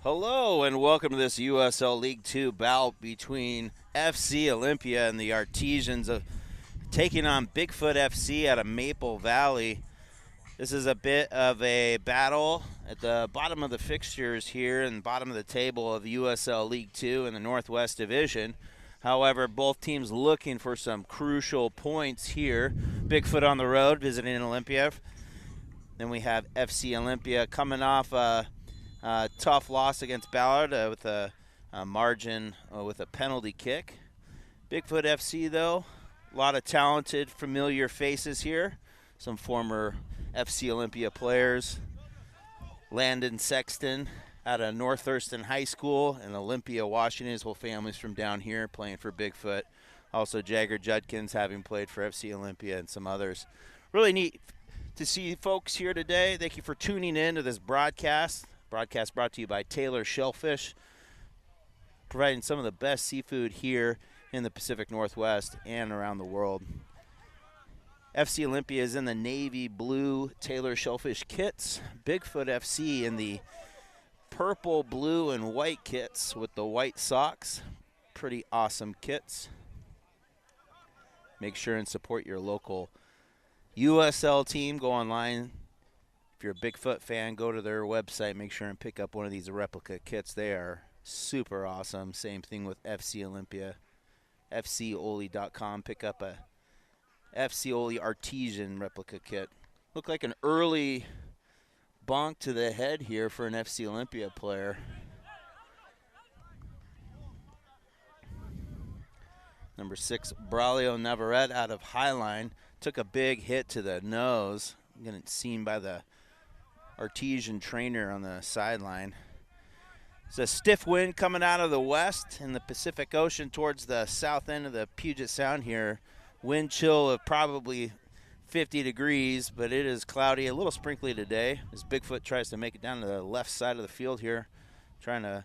Hello and welcome to this USL League 2 bout between FC Olympia and the Artesians taking on Bigfoot FC out of Maple Valley. This is a bit of a battle at the bottom of the fixtures here and bottom of the table of the USL League 2 in the Northwest Division. However, both teams looking for some crucial points here. Bigfoot on the road visiting Olympia. Then we have FC Olympia coming off tough loss against Ballard with a margin with a penalty kick. Bigfoot FC, though, a lot of talented, familiar faces here. Some former FC Olympia players. Landon Sexton out of North Thurston High School in Olympia, Washington. His whole family's from down here playing for Bigfoot. Also Jagger Judkins having played for FC Olympia and some others. Really neat to see you folks here today. Thank you for tuning in to this broadcast. Broadcast brought to you by Taylor Shellfish, providing some of the best seafood here in the Pacific Northwest and around the world. FC Olympia is in the navy blue Taylor Shellfish kits. Bigfoot FC in the purple, blue, and white kits with the white socks. Pretty awesome kits. Make sure and support your local USL team. Go online. If you're a Bigfoot fan, go to their website. Make sure and pick up one of these replica kits. They are super awesome. Same thing with FC Olympia. FCOly.com. Pick up a FCOly Artesian replica kit. Look like an early bonk to the head here for an FC Olympia player. Number 6, Braulio Navarrete out of Highline. Took a big hit to the nose. Getting seen by the Artesian trainer on the sideline. It's a stiff wind coming out of the west in the Pacific Ocean towards the south end of the Puget Sound here. Wind chill of probably 50 degrees, but it is cloudy, a little sprinkly today as Bigfoot tries to make it down to the left side of the field here, trying to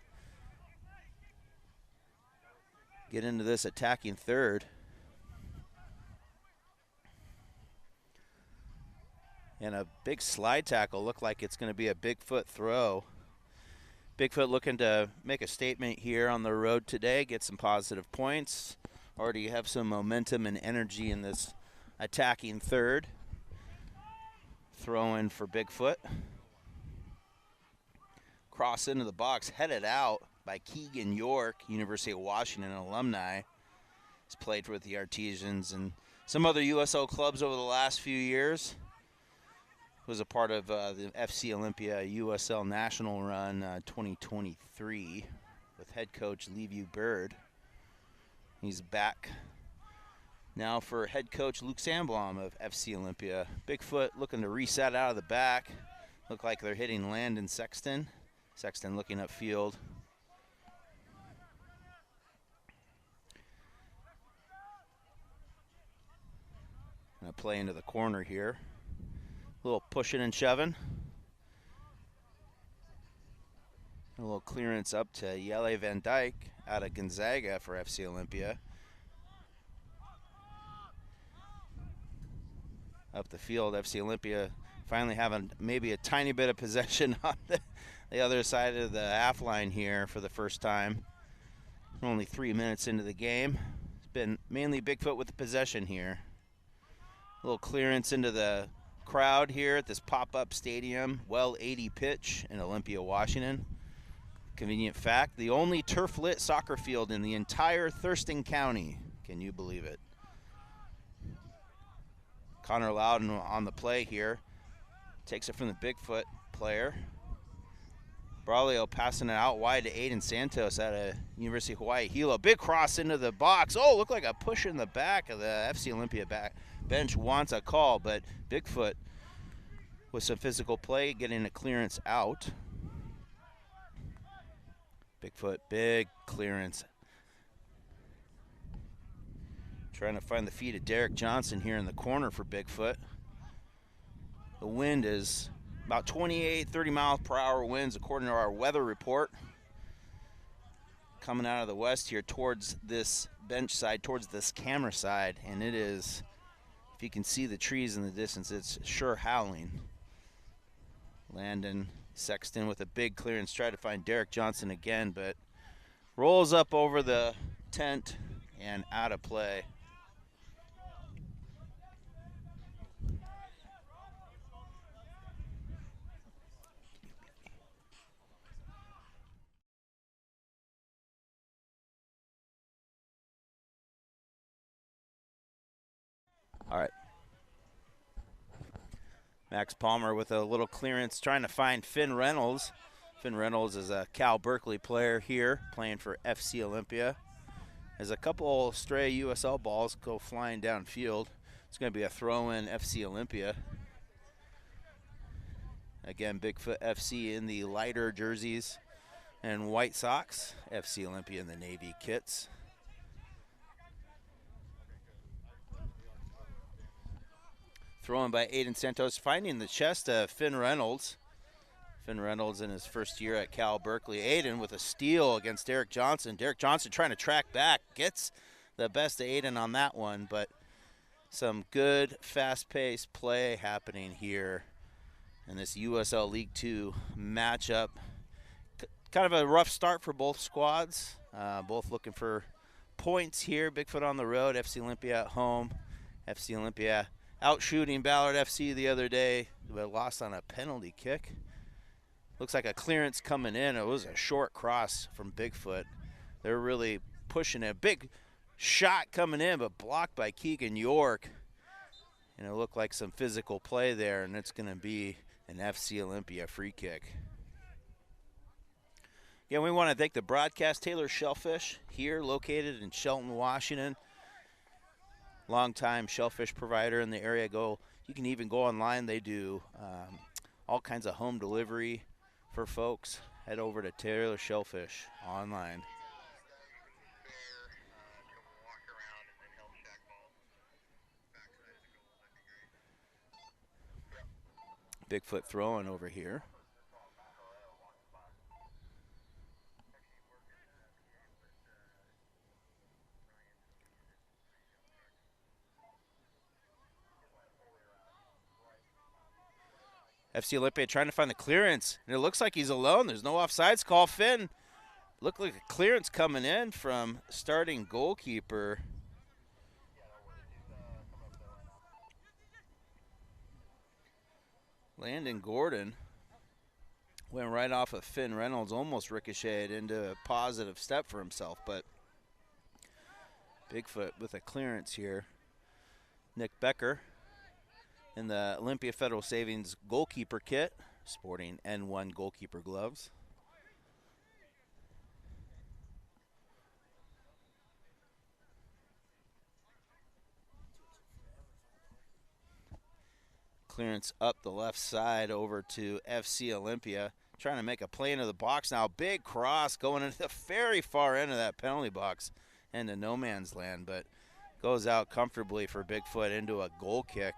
get into this attacking third. And a big slide tackle. Looked like it's going to be a Bigfoot throw. Bigfoot looking to make a statement here on the road today, get some positive points. Already have some momentum and energy in this attacking third. Throw in for Bigfoot. Cross into the box, headed out by Keegan York, University of Washington alumni. He's played with the Artesians and some other USL clubs over the last few years. Was a part of the FC Olympia USL National Run 2023 with head coach Leeview Bird. He's back now for head coach Luke Sandblom of FC Olympia. Bigfoot looking to reset out of the back. Look like they're hitting Landon Sexton. Sexton looking upfield. Gonna play into the corner here. A little pushing and shoving. A little clearance up to Yele Van Dyke out of Gonzaga for FC Olympia. Up the field, FC Olympia finally having maybe a tiny bit of possession on the other side of the half line here for the first time. We're only 3 minutes into the game. It's been mainly Bigfoot with the possession here. A little clearance into the crowd here at this pop-up stadium, well 80 pitch in Olympia, Washington. Convenient fact, the only turf-lit soccer field in the entire Thurston County. Can you believe it? Connor Loudon on the play here. Takes it from the Bigfoot player. Braulio passing it out wide to Aiden Santos out of University of Hawaii. Hilo, big cross into the box. Oh, looked like a push in the back of the FC Olympia bench wants a call, but Bigfoot with some physical play getting a clearance out. Bigfoot, big clearance. Trying to find the feet of Derek Johnson here in the corner for Bigfoot. The wind is about 28, 30 miles per hour winds according to our weather report. Coming out of the west here towards this bench side, towards this camera side, and it is, if you can see the trees in the distance, it's sure howling. Landon Sexton with a big clearance, tried to find Derek Johnson again, but rolls up over the tent and out of play. All right. Max Palmer with a little clearance, trying to find Finn Reynolds. Finn Reynolds is a Cal Berkeley player here, playing for FC Olympia. As a couple stray USL balls go flying downfield, it's going to be a throw-in FC Olympia. Again, Bigfoot FC in the lighter jerseys and white socks. FC Olympia in the navy kits. Thrown by Aiden Santos, finding the chest of Finn Reynolds. Finn Reynolds in his first year at Cal Berkeley. Aiden with a steal against Derek Johnson. Derek Johnson trying to track back. Gets the best of Aiden on that one, but some good fast-paced play happening here in this USL League 2 matchup. Kind of a rough start for both squads. Both looking for points here. Bigfoot on the road, FC Olympia at home. FC Olympia out shooting Ballard FC the other day, but lost on a penalty kick. Looks like a clearance coming in. It was a short cross from Bigfoot. They're really pushing it. Big shot coming in, but blocked by Keegan York. And it looked like some physical play there, and it's going to be an FC Olympia free kick. Yeah, we want to thank the broadcast, Taylor Shellfish, here located in Shelton, Washington. Longtime shellfish provider in the area. You can even go online. They do all kinds of home delivery for folks. Head over to Taylor Shellfish online. Bigfoot throwing over here. FC Olympia trying to find the clearance, and it looks like he's alone. There's no offsides call. Finn, looked like a clearance coming in from starting goalkeeper. Landon Gordon went right off of Finn Reynolds, almost ricocheted into a positive step for himself, but Bigfoot with a clearance here. Nick Becker in the Olympia Federal Savings goalkeeper kit, sporting N1 goalkeeper gloves. Clearance up the left side over to FC Olympia. Trying to make a play into the box now. Big cross going into the very far end of that penalty box into no man's land, but goes out comfortably for Bigfoot into a goal kick.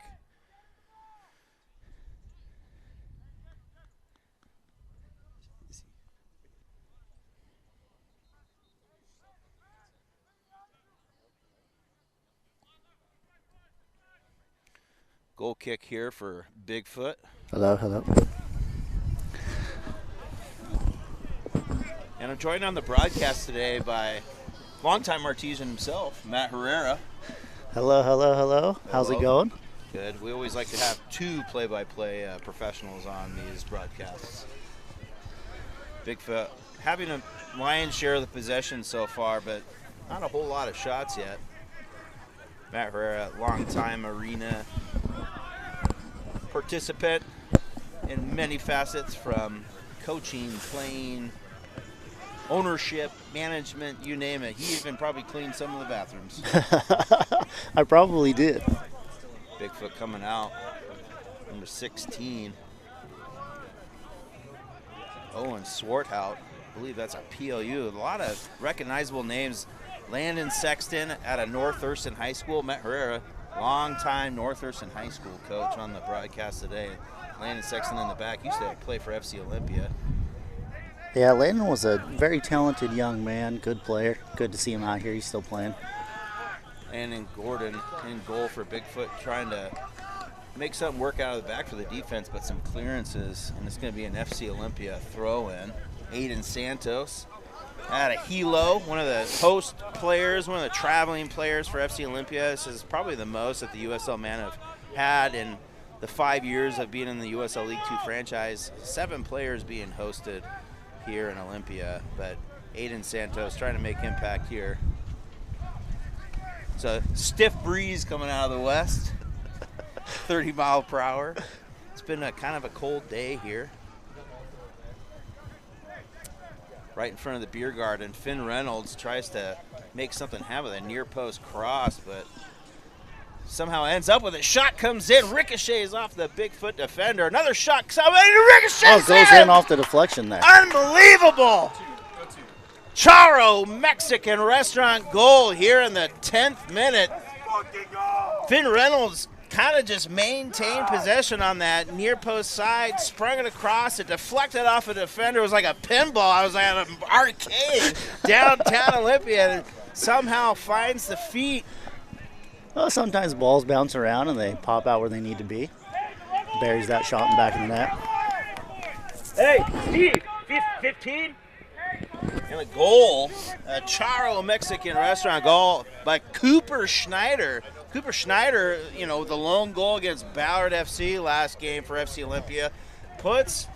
Goal kick here for Bigfoot. Hello, hello. And I'm joined on the broadcast today by longtime Artesian himself, Matt Herrera. Hello, hello, hello. How's it going? Good. We always like to have two play-by-play professionals on these broadcasts. Bigfoot having a lion's share of the possession so far, but not a whole lot of shots yet. Matt Herrera, longtime arena participant in many facets, from coaching, playing, ownership, management, you name it. He even probably cleaned some of the bathrooms. I probably did. Bigfoot coming out, number 16. Owen Swarthout, I believe that's a PLU. A lot of recognizable names. Landon Sexton out of North Thurston High School. Matt Herrera, long-time North Thurston High School coach, on the broadcast today. Landon Sexton in the back. Used to play for FC Olympia. Yeah, Landon was a very talented young man, good player. Good to see him out here. He's still playing. Landon Gordon in goal for Bigfoot, trying to make something work out of the back for the defense, but some clearances, and it's going to be an FC Olympia throw-in. Aiden Santos at a Hilo, one of the host players, one of the traveling players for FC Olympia. This is probably the most that the USL men have had in the 5 years of being in the USL League 2 franchise. 7 players being hosted here in Olympia, but Aiden Santos trying to make impact here. It's a stiff breeze coming out of the west, 30 mile per hour. It's been a kind of a cold day here. Right in front of the beer garden, Finn Reynolds tries to make something happen with a near post cross, but somehow ends up with it. Shot comes in, ricochets off the Bigfoot defender. Another shot comes in, ricochets goes in off the deflection there. Unbelievable! Charo Mexican restaurant goal here in the 10th minute. Finn Reynolds kind of just maintained possession on that near post side, sprung it across, it deflected off a defender. It was like a pinball. I was at an arcade downtown Olympia, and somehow finds the feet. Well, sometimes balls bounce around and they pop out where they need to be. Buries that shot in the back of the net. Hey, Steve, 15? And a goal, a Charo Mexican restaurant goal by Cooper Schneider. Cooper Schneider, you know, the lone goal against Ballard FC last game for FC Olympia, puts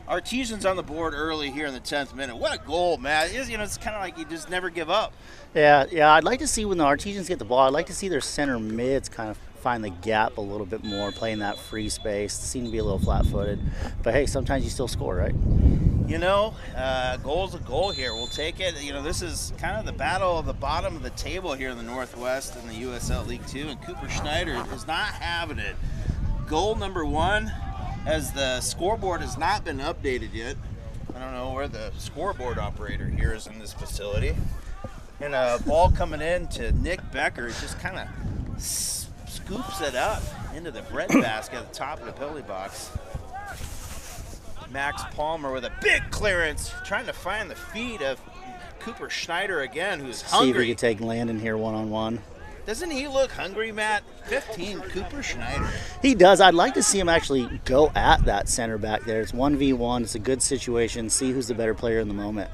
Artesians on the board early here in the 10th minute. What a goal, man. It's kind of like you just never give up. Yeah, I'd like to see when the Artesians get the ball, I'd like to see their center mids kind of find the gap a little bit more, playing that free space. Seem to be a little flat-footed. But, hey, sometimes you still score, right? You know, goal's a goal here. We'll take it. You know, this is kind of the battle of the bottom of the table here in the Northwest in the USL League 2, and Cooper Schneider is not having it. Goal number 1, as the scoreboard has not been updated yet. I don't know where the scoreboard operator here is in this facility. And a ball coming in to Nick Becker. He just kind of scoops it up into the breadbasket at the top of the penalty box. Max Palmer with a big clearance, trying to find the feet of Cooper Schneider again, who's hungry. See if we can take Landon here one-on-one. Doesn't he look hungry, Matt? 15, Cooper Schneider. He does. I'd like to see him actually go at that center back there. It's 1v1. It's a good situation. See who's the better player in the moment.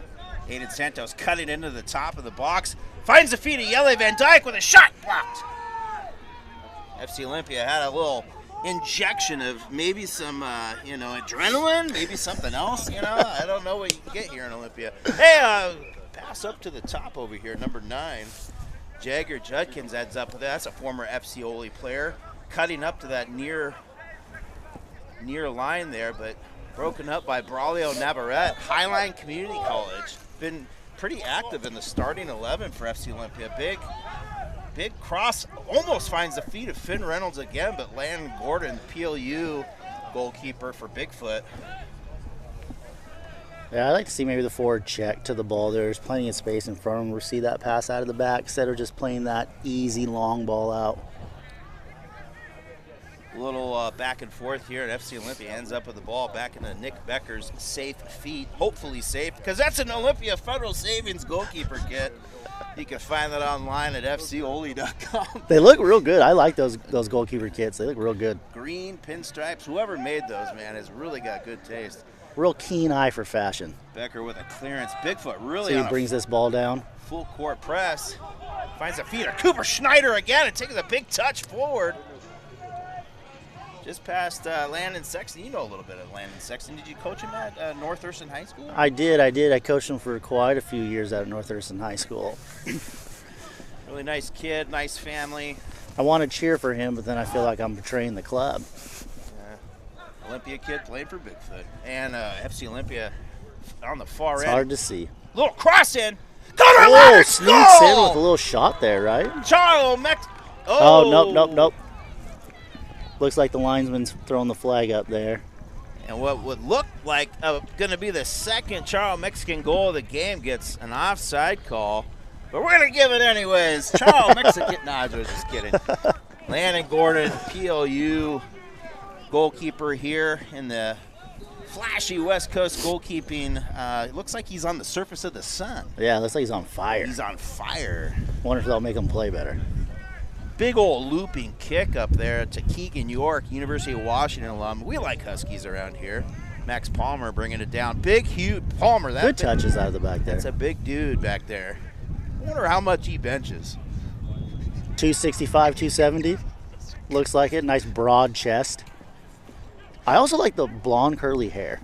Aiden Santos cutting into the top of the box. Finds the feet of Yele Van Dyke with a shot blocked. FC Olympia had a little injection of maybe some, adrenaline, maybe something else, I don't know what you can get here in Olympia. Hey, pass up to the top over here, number 9. Jagger Judkins adds up with that. That's a former FC Oli player. Cutting up to that near line there, but broken up by Braulio Navarrete. Highline Community College. Been pretty active in the starting 11 for FC Olympia. Big cross, almost finds the feet of Finn Reynolds again, but Landon Gordon, PLU goalkeeper for Bigfoot. Yeah, I'd like to see maybe the forward check to the ball. There's plenty of space in front of him. We'll see that pass out of the back instead of just playing that easy long ball out. A little back and forth here, and FC Olympia ends up with the ball back into Nick Becker's safe feet, hopefully safe, because that's an Olympia Federal Savings goalkeeper kit. You can find that online at fcoli.com. They look real good. I like those goalkeeper kits. They look real good. Green pinstripes. Whoever made those, man, has really got good taste. Real keen eye for fashion. Becker with a clearance. Bigfoot really so he brings this ball down. Full court press. Finds a feeder. Cooper Schneider again and takes a big touch forward. Just past Landon Sexton. You know a little bit of Landon Sexton. Did you coach him at North Thurston High School? I did. I coached him for quite a few years at North Thurston High School. Really nice kid, nice family. I want to cheer for him, but then I feel like I'm betraying the club. Olympia kid played for Bigfoot. And FC Olympia on the far end. It's hard to see. Little cross in. Oh, sneaks in with a little shot there, right? Charlo Nope. Looks like the linesman's throwing the flag up there. And what would look like going to be the second Charlo Mexican goal of the game gets an offside call. But we're going to give it anyways. Charlo Mexican. Nah, I was just kidding. Landon Gordon, PLU goalkeeper here in the flashy West Coast goalkeeping. It looks like he's on the surface of the sun. Yeah, looks like he's on fire. He's on fire. Wonder if that'll make him play better. Big old looping kick up there to Keegan York, University of Washington alum. We like Huskies around here. Max Palmer bringing it down. Big, huge Palmer. Good touches out of the back there. That's a big dude back there. I wonder how much he benches. 265, 270. Looks like it. Nice broad chest. I also like the blonde curly hair.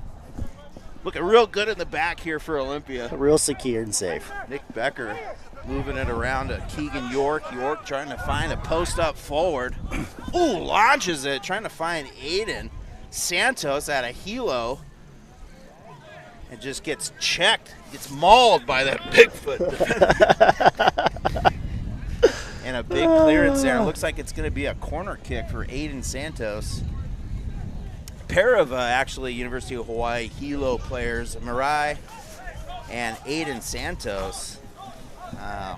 Looking real good in the back here for Olympia. Real secure and safe. Nick Becker moving it around to Keegan York. York trying to find a post up forward. Ooh, launches it, trying to find Aiden Santos at a helo. And just gets checked. Gets mauled by that Bigfoot. And a big clearance there. Looks like it's going to be a corner kick for Aiden Santos. Pair of actually University of Hawaii helo players, Mirai and Aiden Santos.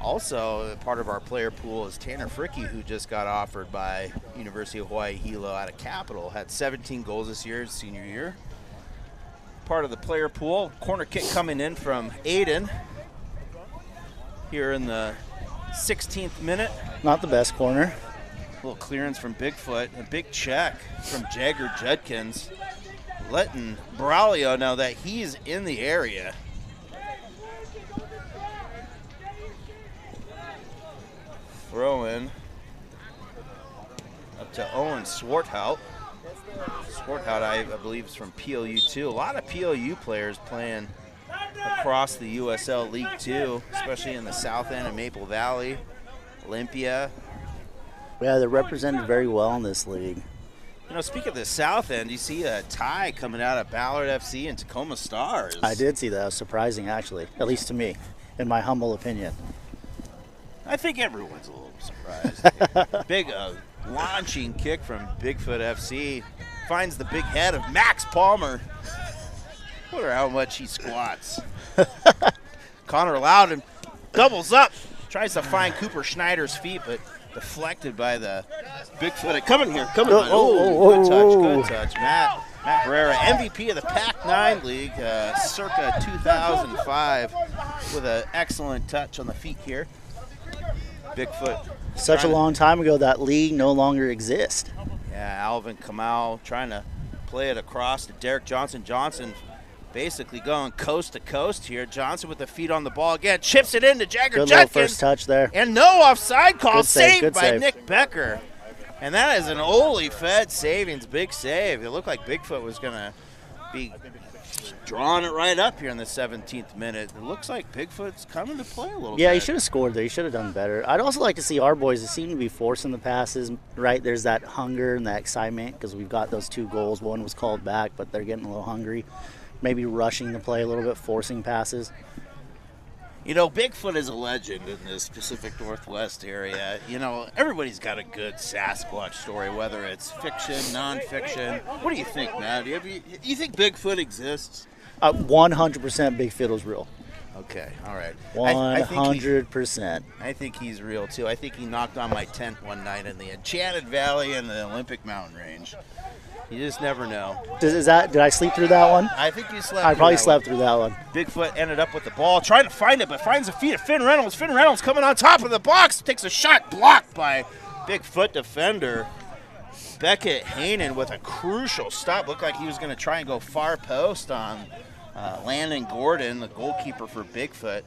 Also, part of our player pool is Tanner Fricky, who just got offered by University of Hawaii helo out of Capital. Had 17 goals this year, his senior year. Part of the player pool. Corner kick coming in from Aiden here in the 16th minute. Not the best corner. Little clearance from Bigfoot. A big check from Jagger Judkins, letting Braulio know that he's in the area. Throw in up to Owen Swarthout. Swarthout, I believe, is from PLU too. A lot of PLU players playing across the USL League 2, especially in the south end of Maple Valley, Olympia. Yeah, they're represented very well in this league. You know, speaking of the south end, you see a tie coming out of Ballard FC and Tacoma Stars. I did see that. It was surprising, actually, at least to me, in my humble opinion. I think everyone's a little surprised. Big launching kick from Bigfoot FC. Finds the big head of Max Palmer. Wonder how much he squats. Connor Loudon doubles up. Tries to find Cooper Schneider's feet, but deflected by the Bigfoot. Coming here. Good touch. Matt Herrera, MVP of the Pac-9 League, circa 2005, with an excellent touch on the feet here. Bigfoot. Such a long time ago, that league no longer exists. Yeah, Alvin Kamau trying to play it across to Derek Johnson. Johnson basically going coast to coast here. Johnson with the feet on the ball again. Chips it into Jagger Good Judkins. first touch there. And no offside call. Good save, Saved good by save. Nick Becker. And that is an Ole Fed savings. Big save. It looked like Bigfoot was going to be drawing it right up here in the 17th minute. It looks like Bigfoot's coming to play a little bit. Yeah, he should have scored there. He should have done better. I'd also like to see our boys that seem to be forcing the passes, right? There's that hunger and that excitement because we've got those 2 goals. One was called back, but they're getting a little hungry. Maybe rushing the play a little bit, forcing passes. You know, Bigfoot is a legend in this Pacific Northwest area. You know, everybody's got a good Sasquatch story, whether it's fiction, nonfiction. What do you think, Matt? Do you think Bigfoot exists? 100% Bigfoot is real. Okay, all right. 100%. I think he's real, too. I think he knocked on my tent one night in the Enchanted Valley in the Olympic Mountain Range. You just never know. Did I sleep through that one? I think you slept I probably slept through that one. Bigfoot ended up with the ball, trying to find it, but finds the feet of Finn Reynolds. Finn Reynolds coming on top of the box, takes a shot blocked by Bigfoot defender Beckett Haanen with a crucial stop. Looked like he was going to try and go far post on Landon Gordon, the goalkeeper for Bigfoot.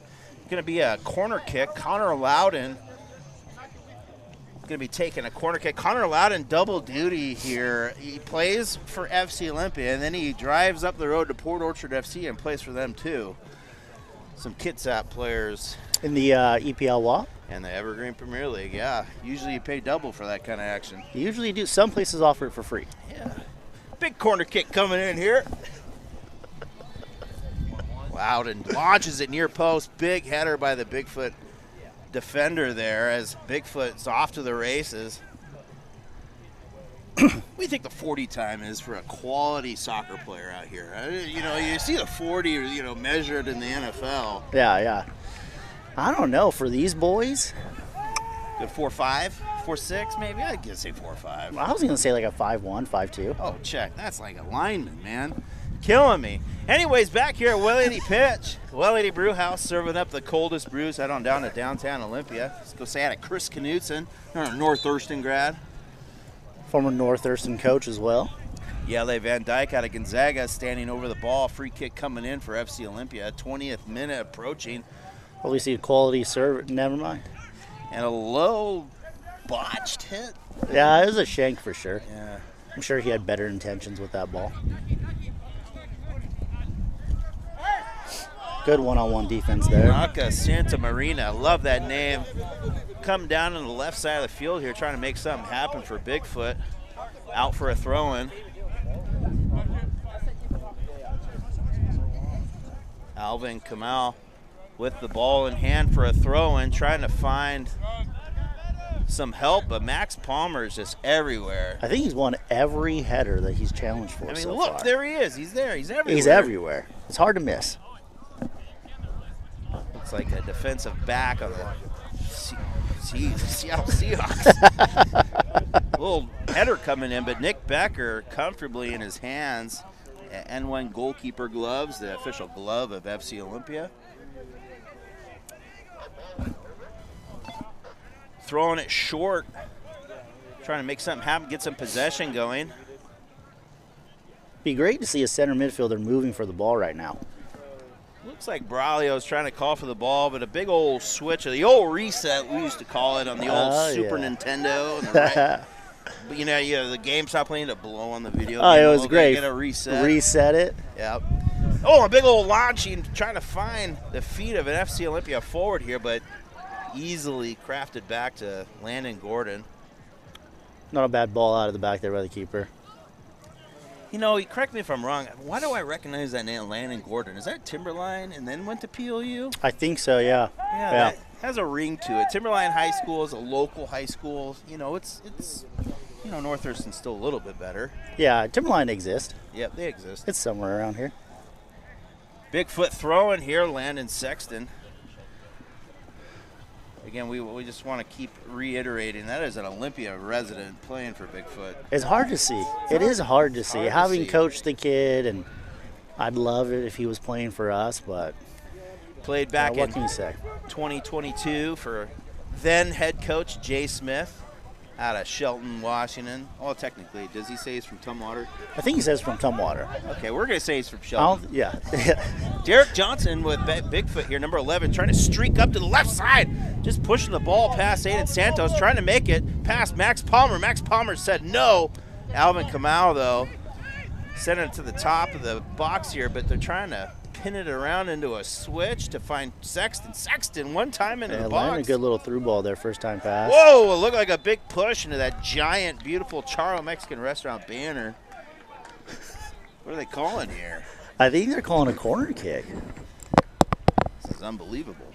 Going to be a corner kick. Connor Loudon going to be taking a corner kick. Connor Loudon double duty here. He plays for FC Olympia, and then he drives up the road to Port Orchard FC and plays for them too. Some Kitsap players. In the EPL WAP? And the Evergreen Premier League, yeah. Usually you pay double for that kind of action. You usually do. Some places offer it for free. Yeah. Big corner kick coming in here. Loudon launches it near post. Big header by the Bigfoot defender there as Bigfoot's off to the races. What do you think the 40 time is for a quality soccer player out here? You know, you see the 40, you know, measured in the NFL. Yeah. I don't know. For these boys, good 4.5, 4.6 maybe. I'd say 4.5. I was going to say like a 5'1", 5'2". Oh, check. That's like a lineman, man. Killing me. Anyways, back here at Well 80 Pitch. Well 80 Brew House serving up the coldest brews. Head on down to downtown Olympia. Let's go say hi to Chris Knutson, our North Thurston grad. Former North Thurston coach as well. Yele Van Dyke out of Gonzaga standing over the ball. Free kick coming in for FC Olympia. 20th minute approaching. Well, we see a quality serve. Never mind. And a low botched hit. Yeah, it was a shank for sure. Yeah. I'm sure he had better intentions with that ball. Good one-on-one defense there. Naka Santa Marina, love that name. Come down on the left side of the field here, trying to make something happen for Bigfoot. Out for a throw-in. Alvin Kamal with the ball in hand for a throw-in, trying to find some help, but Max Palmer is just everywhere. I think he's won every header that he's challenged for. I mean, so look, far. there he is. He's there. He's everywhere. He's everywhere. It's hard to miss. Looks like a defensive back on the Seattle Seahawks. Little header coming in, but Nick Becker comfortably in his hands. N1 goalkeeper gloves, the official glove of FC Olympia. Throwing it short, trying to make something happen, get some possession going. Be great to see a center midfielder moving for the ball right now. Looks like Braulio's trying to call for the ball, but a big old switch, the old reset we used to call it on the old Super Nintendo. On the right. But you know, the game stopped playing to blow on the video. Oh, it was great. Get a reset. Reset it. Yep. Oh, a big old launching, trying to find the feet of an FC Olympia forward here, but easily crafted back to Landon Gordon. Not a bad ball out of the back there by the keeper. You know, correct me if I'm wrong. Why do I recognize that name, Landon Gordon? Is that Timberline and then went to PLU? I think so, yeah. Yeah, that has a ring to it. Timberline High School is a local high school. You know, it's North Thurston's still a little bit better. Yeah, Timberline exists. Yep, they exist. It's somewhere around here. Bigfoot throwing here, Landon Sexton. Again, we just want to keep reiterating that is an Olympia resident playing for Bigfoot. It's hard to see. It is hard to see. Having coached the kid, and I'd love it if he was playing for us, but played back what in can you say? 2022 for then head coach Jay Smith out of Shelton, Washington. Oh, technically, does he say he's from Tumwater? I think he says from Tumwater. Okay, we're going to say he's from Shelton. Yeah. Derek Johnson with Bigfoot here, number 11, trying to streak up to the left side. Just pushing the ball past Aiden Santos, trying to make it past Max Palmer. Max Palmer said no. Alvin Kamau, though, sent it to the top of the box here, but they're trying to pin it around into a switch to find Sexton. Sexton one time into the box. Landed a good little through ball there, first time pass. Whoa, it looked like a big push into that giant, beautiful Charlo Mexican restaurant banner. What are they calling here? I think they're calling a corner kick. This is unbelievable.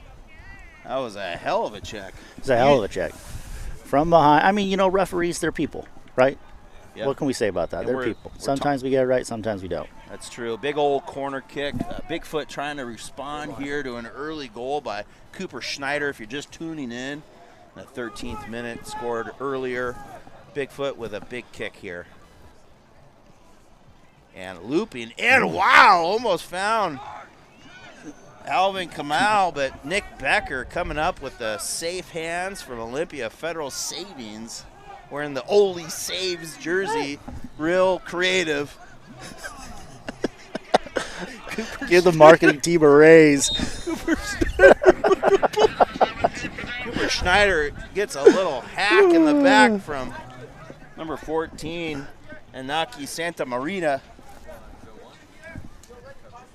That was a hell of a check. It's a hell of a check. From behind. I mean, referees, they're people, right? Yep. What can we say about that? And They're people. Sometimes we get it right, sometimes we don't. That's true. Big old corner kick. Bigfoot trying to respond here to an early goal by Cooper Schneider. If you're just tuning in, the 13th minute scored earlier. Bigfoot with a big kick here. And looping. And wow, almost found Alvin Kamal, but Nick Becker coming up with the safe hands from Olympia Federal Savings. Wearing the Oli Saves jersey. Real creative. Give the marketing team a raise. Cooper Schneider gets a little hack in the back from number 14, Anaki Santa Marina.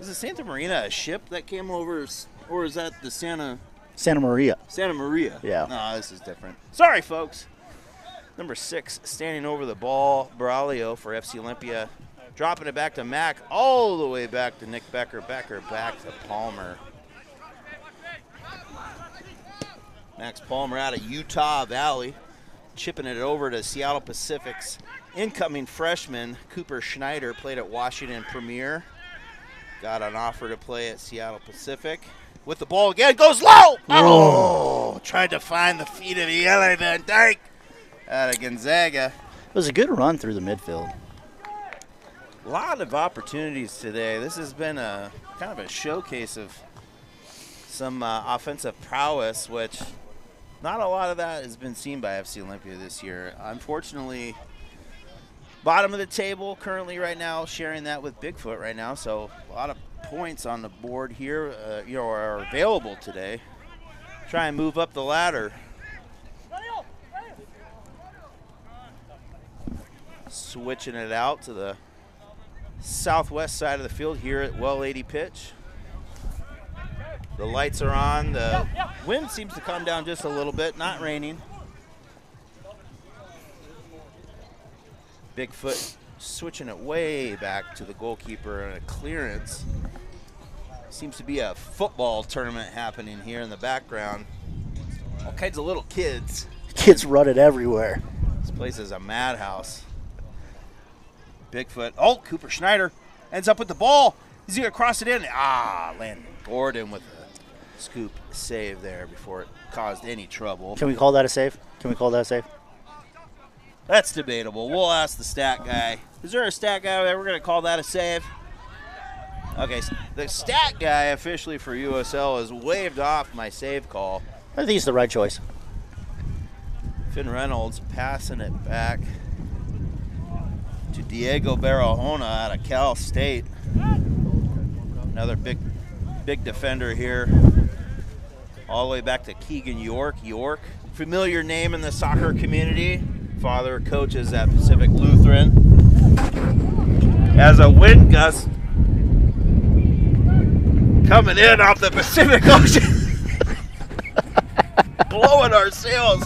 Is it Santa Marina a ship that came over, or is that the Santa Maria? Santa Maria. Yeah. No, this is different. Sorry, folks. Number 6 standing over the ball, Braulio for FC Olympia. Dropping it back to Mack, all the way back to Nick Becker. Becker back to Palmer. Max Palmer out of Utah Valley. Chipping it over to Seattle Pacific's incoming freshman, Cooper Schneider, played at Washington Premier. Got an offer to play at Seattle Pacific. With the ball again, goes low! Oh! Tried to find the feet of the Yele Van Dyke out of Gonzaga. It was a good run through the midfield. A lot of opportunities today. This has been a kind of a showcase of some offensive prowess, which not a lot of that has been seen by FC Olympia this year. Unfortunately, bottom of the table currently right now, sharing that with Bigfoot right now. So a lot of points on the board here, are available today. Try and move up the ladder. Switching it out to the southwest side of the field here at Well 80 pitch. The lights are on. The wind seems to come down just a little bit, not raining. Bigfoot switching it way back to the goalkeeper and a clearance. Seems to be a football tournament happening here in the background. All kinds of little kids. Kids running everywhere. This place is a madhouse. Bigfoot. Oh, Cooper Schneider ends up with the ball. Is he going to cross it in? Landon Gordon with a scoop save there before it caused any trouble. Can we call that a save? That's debatable. We'll ask the stat guy. Is there a stat guy that we're going to call that a save? Okay, the stat guy officially for USL has waived off my save call. I think it's the right choice. Finn Reynolds passing it back to Diego Barahona out of Cal State. Another big defender here. All the way back to Keegan York. Familiar name in the soccer community. Father coaches at Pacific Lutheran. As a wind gust coming in off the Pacific Ocean. Blowing our sails.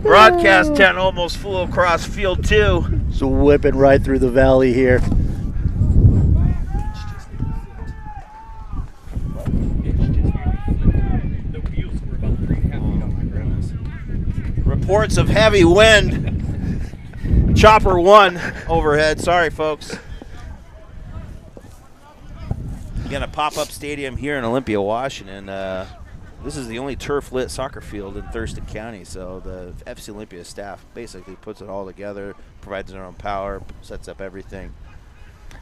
Broadcast tent almost flew across field 2. It's whipping right through the valley here. Reports of heavy wind. Chopper 1 overhead. Sorry, folks. Again, a pop-up stadium here in Olympia, Washington. This is the only turf-lit soccer field in Thurston County, so the FC Olympia staff basically puts it all together, provides their own power, sets up everything.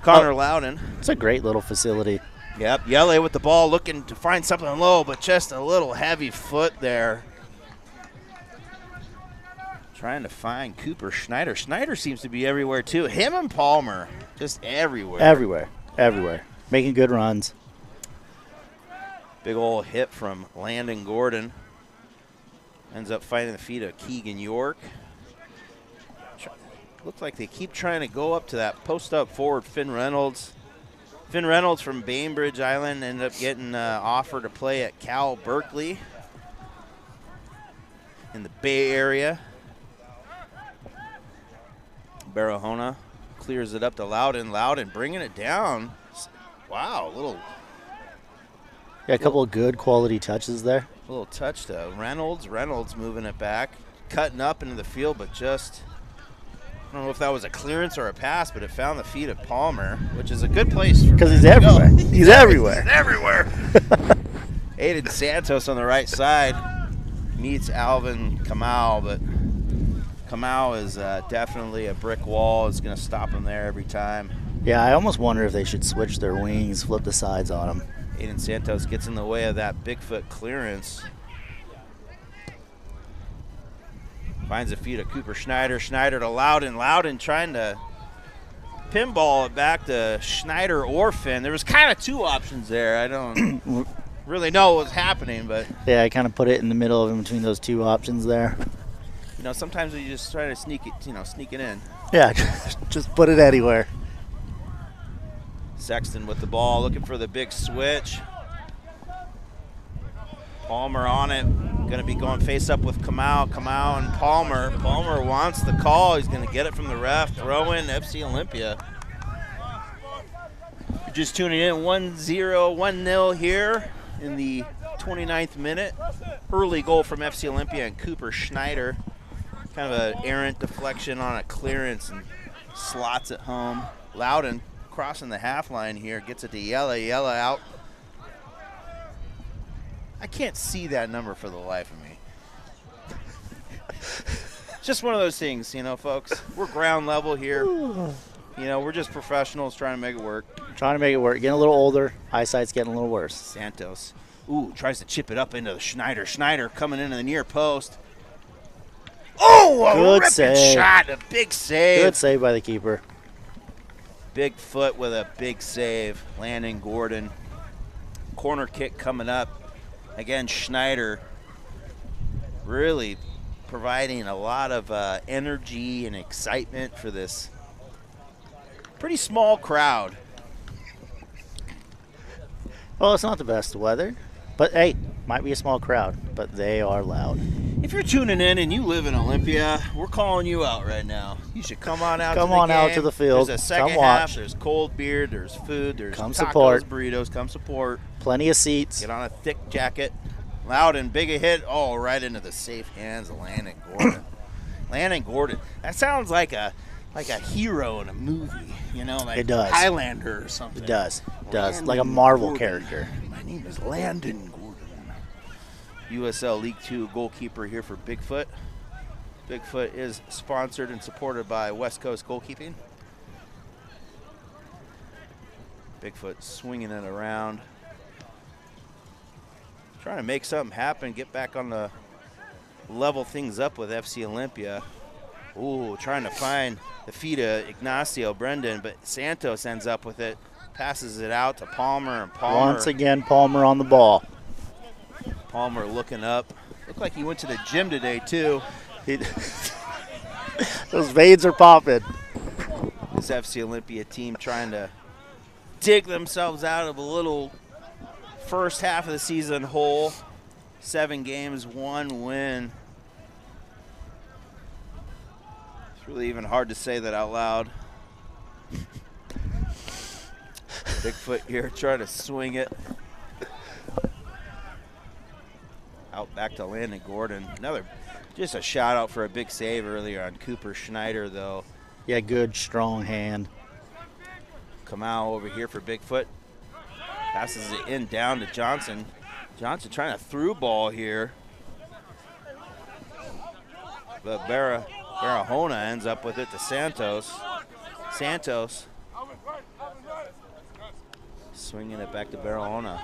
Connor Loudon. It's a great little facility. Yep, Yele with the ball, looking to find something low, but just a little heavy foot there. Trying to find Cooper Schneider. Schneider seems to be everywhere, too. Him and Palmer, just everywhere. Everywhere. Making good runs. Big old hit from Landon Gordon. Ends up finding the feet of Keegan York. Looks like they keep trying to go up to that post-up forward Finn Reynolds. Finn Reynolds from Bainbridge Island ended up getting an offer to play at Cal Berkeley in the Bay Area. Barahona clears it up to Loudon. Loudon bringing it down. Wow, A couple of good quality touches there. A little touch to Reynolds. Reynolds moving it back, cutting up into the field, but just, I don't know if that was a clearance or a pass, but it found the feet of Palmer, which is a good place. Because he's everywhere. He's everywhere. He's everywhere. Aiden Santos on the right side meets Alvin Kamau, but Kamau is definitely a brick wall. It's going to stop him there every time. Yeah, I almost wonder if they should switch their wings, flip the sides on them. Aiden Santos gets in the way of that Bigfoot clearance. Finds the feet of Cooper Schneider. Schneider to Loudon. Loudon trying to pinball it back to Schneider or Finn. There was kind of two options there. I don't really know what was happening, but yeah, I kind of put it in the middle of in between those two options there. You know, sometimes you just try to sneak it in. Yeah, just put it anywhere. Sexton with the ball, looking for the big switch. Palmer on it. Going to be going face up with Kamau. Kamau and Palmer. Palmer wants the call. He's going to get it from the ref. Throw in FC Olympia. You're just tuning in. 1-0 here in the 29th minute. Early goal from FC Olympia and Cooper Schneider. Kind of an errant deflection on a clearance and slots it home. Loudon crossing the half line here. Gets it to Yella out. I can't see that number for the life of me. Just one of those things, you know, folks. We're ground level here. You know, we're just professionals trying to make it work. Trying to make it work. Getting a little older. Eyesight's getting a little worse. Santos. Ooh, tries to chip it up into the Schneider. Schneider coming into the near post. Oh, a Good ripping save. shot. A big save. Good save by the keeper. Bigfoot with a big save. Landon Gordon. Corner kick coming up. Again, Schneider really providing a lot of energy and excitement for this pretty small crowd. Well, it's not the best weather, but hey, might be a small crowd, but they are loud. If you're tuning in and you live in Olympia, we're calling you out right now. You should come on out Come to the on out game. to the field. There's a second Come half. watch. There's cold beer. There's food. There's Come tacos, support. burritos. Come support. Plenty of seats. Get on a thick jacket. Loud and big a hit. Oh, right into the safe hands of Landon Gordon. Landon Gordon. That sounds like a hero in a movie. You know, like It does. Highlander or something. It does. It does. Landon Like a Marvel Gordon. character. My name is Landon Gordon. USL League 2 goalkeeper here for Bigfoot. Bigfoot is sponsored and supported by West Coast Goalkeeping. Bigfoot swinging it around. Trying to make something happen, get back on the level things up with FC Olympia. Ooh, trying to find the feet of Ignacio Brendan, but Santos ends up with it. Passes it out to Palmer, and Palmer. Once again, Palmer on the ball. Palmer looking up. Looked like he went to the gym today, too. Those veins are popping. This FC Olympia team trying to dig themselves out of a little first half of the season hole. 7 games, 1 win. It's really even hard to say that out loud. Bigfoot here trying to swing it. Out back to Landon Gordon. Just a shout out for a big save earlier on Cooper Schneider, though. Yeah, good, strong hand. Kamau over here for Bigfoot. Passes it in down to Johnson. Johnson trying to through ball here. But Barahona ends up with it to Santos. Santos swinging it back to Barahona.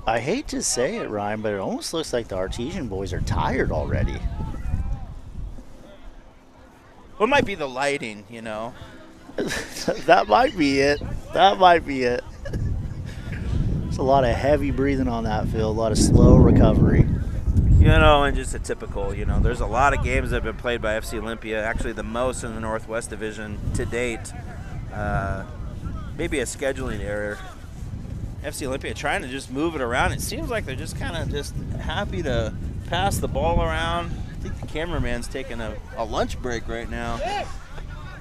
I hate to say it, Ryan, but it almost looks like the Artesian boys are tired already. Well, it might be the lighting, you know. That might be it. That might be it. There's a lot of heavy breathing on that field, a lot of slow recovery. You know, and just a typical, you know, there's a lot of games that have been played by FC Olympia, actually the most in the Northwest Division to date. Maybe a scheduling error. FC Olympia trying to just move it around. It seems like they're just kind of just happy to pass the ball around. I think the cameraman's taking a lunch break right now.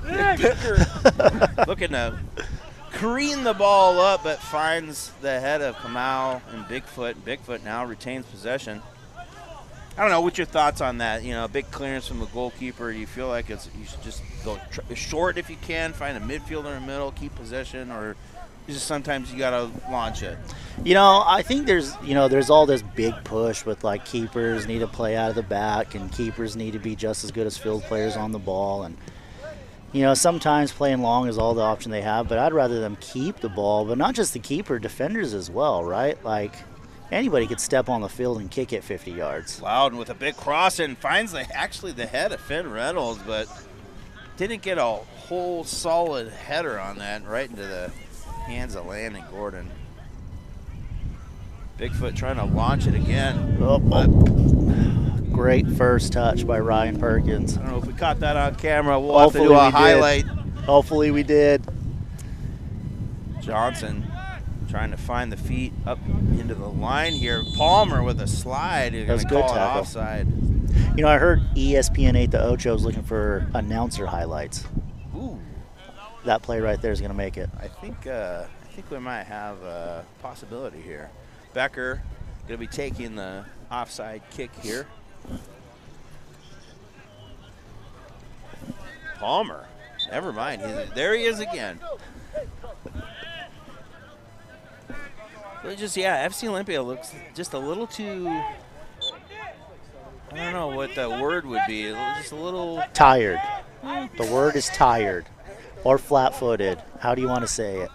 Nick Picker looking to careen the ball up, but finds the head of Kamau and Bigfoot. Bigfoot now retains possession. I don't know, what's your thoughts on that? You know, a big clearance from the goalkeeper. Do you feel like you should just go short if you can, find a midfielder in the middle, keep possession, or just sometimes you got to launch it? You know, I think there's all this big push with like keepers need to play out of the back and keepers need to be just as good as field players on the ball. And, you know, sometimes playing long is all the option they have, but I'd rather them keep the ball, but not just the keeper, defenders as well, right? Like, anybody could step on the field and kick it 50 yards. Loudon with a big cross and finds the head of Finn Reynolds, but didn't get a whole solid header on that, right into the hands of Landon Gordon. Bigfoot trying to launch it again. Great first touch by Ryan Perkins. I don't know if we caught that on camera. We'll have to do a highlight. Hopefully we did. Johnson trying to find the feet up into the line here. Palmer with a slide. You're going to call it offside. You know, I heard ESPN 8 the Ocho is looking for announcer highlights. Ooh. That play right there is going to make it. I think we might have a possibility here. Becker going to be taking the offside kick here. Palmer. Never mind. There he is again. But just, yeah, FC Olympia looks just a little too, I don't know what the word would be. Just a little Tired. The word is tired or flat-footed. How do you want to say it?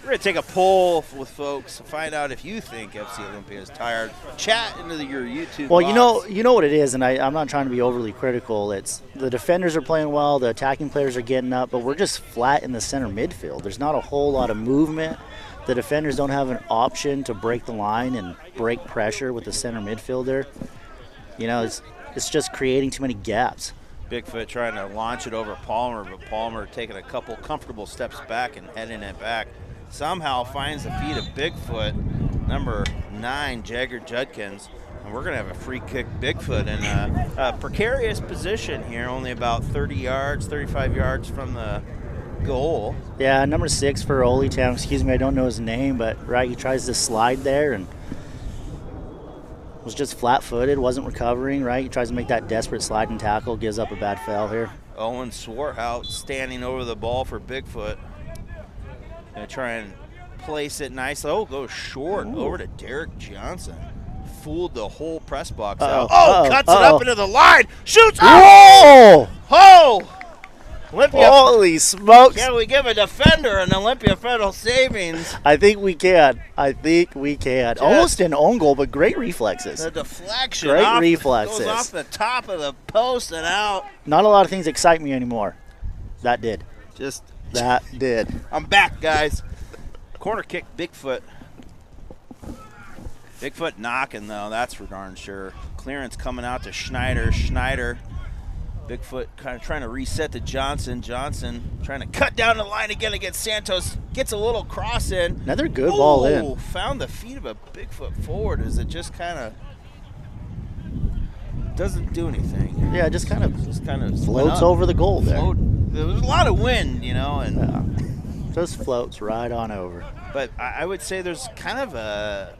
We're going to take a poll with folks to find out if you think FC Olympia is tired. Chat into your YouTube Well, box. you know what it is, and I'm not trying to be overly critical. It's the defenders are playing well, the attacking players are getting up, but we're just flat in the center midfield. There's not a whole lot of movement. The defenders don't have an option to break the line and break pressure with the center midfielder. You know, it's just creating too many gaps. Bigfoot trying to launch it over Palmer, but Palmer taking a couple comfortable steps back and heading it back. Somehow finds the feet of Bigfoot, number 9, Jagger Judkins. And we're going to have a free kick Bigfoot in a precarious position here, only about 30 yards, 35 yards from the goal. Yeah, number 6 for Olympia. Excuse me, I don't know his name, but right, he tries to slide there and was just flat-footed, wasn't recovering, right? He tries to make that desperate sliding tackle, gives up a bad foul here. Owen Swarthout standing over the ball for Bigfoot. Gonna try and place it nicely. Oh, goes short. Ooh. Over to Derek Johnson. Fooled the whole press box out. Cuts it up into the line. Shoots. Whoa! Oh! Olympia. Holy smokes. Can we give a defender an Olympia Federal savings? I think we can. Almost an own goal, but great reflexes. The deflection. Great reflexes. Goes off the top of the post and out. Not a lot of things excite me anymore. That did. That did. I'm back, guys. Corner kick, Bigfoot. Bigfoot knocking, though. That's for darn sure. Clearance coming out to Schneider. Bigfoot kind of trying to reset to Johnson. Johnson trying to cut down the line again against Santos. Gets a little cross in. Another good ball in. Found the feet of a Bigfoot forward as it just kind of doesn't do anything. Yeah, just kind of floats up. Over the goal there. There was a lot of wind, and just floats right on over. But I would say there's kind of a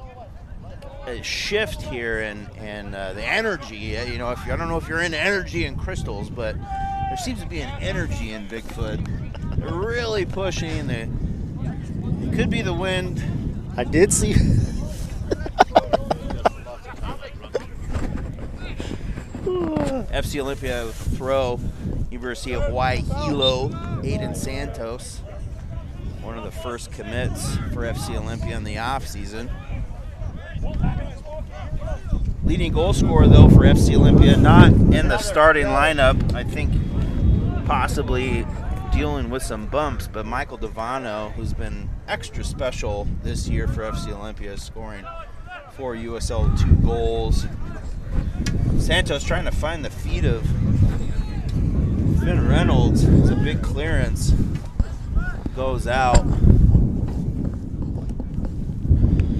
shift here in the energy. I don't know if you're into energy and crystals, but there seems to be an energy in Bigfoot. They're really pushing. It could be the wind. I did see. FC Olympia with a throw. University of Hawaii Hilo, Aiden Santos. One of the first commits for FC Olympia in the offseason. Leading goal scorer, though, for FC Olympia, not in the starting lineup. I think possibly dealing with some bumps, but Michael Devano, who's been extra special this year for FC Olympia, scoring 4 USL 2 goals. Santos trying to find the feet of Finn Reynolds. It's a big clearance. Goes out.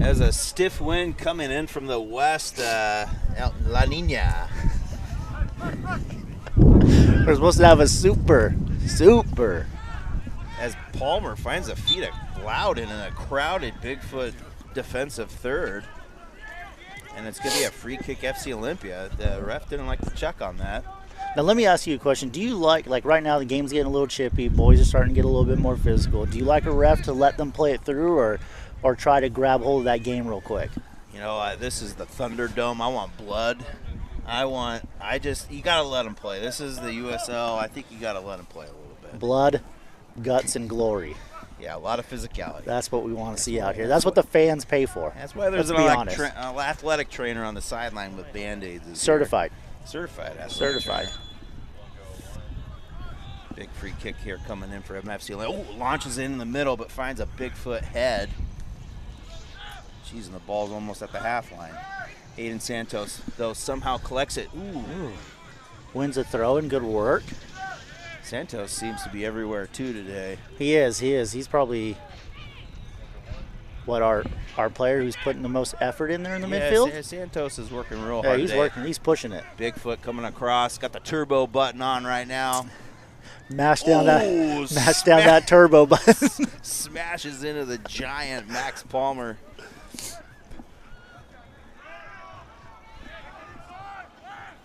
As a stiff wind coming in from the west, La Nina. We're supposed to have a super. As Palmer finds the feet of Loudon in a crowded Bigfoot defensive third. And it's going to be a free kick FC Olympia. The ref didn't like to check on that. Now let me ask you a question. Do you like right now the game's getting a little chippy, boys are starting to get a little bit more physical. Do you like a ref to let them play it through or try to grab hold of that game real quick? This is the Thunderdome. I want blood. You got to let them play. This is the USL. I think you got to let them play a little bit. Blood, guts, and glory. Yeah, a lot of physicality. That's what we want to see out here. That's what the fans pay for. That's why there's an athletic trainer on the sideline with Band-Aids. Certified. Certified. Big free kick here coming in for MFC. Launches in the middle, but finds a Bigfoot head. Jeez, and the ball's almost at the half line. Aiden Santos, though, somehow collects it. Ooh. Wins a throw and good work. Santos seems to be everywhere, too, today. He is. He's probably our player who's putting the most effort in there in the midfield. Santos is working real hard. He's working. He's pushing it. Bigfoot coming across. Got the turbo button on right now. Mash down that turbo button. Smashes into the giant Max Palmer.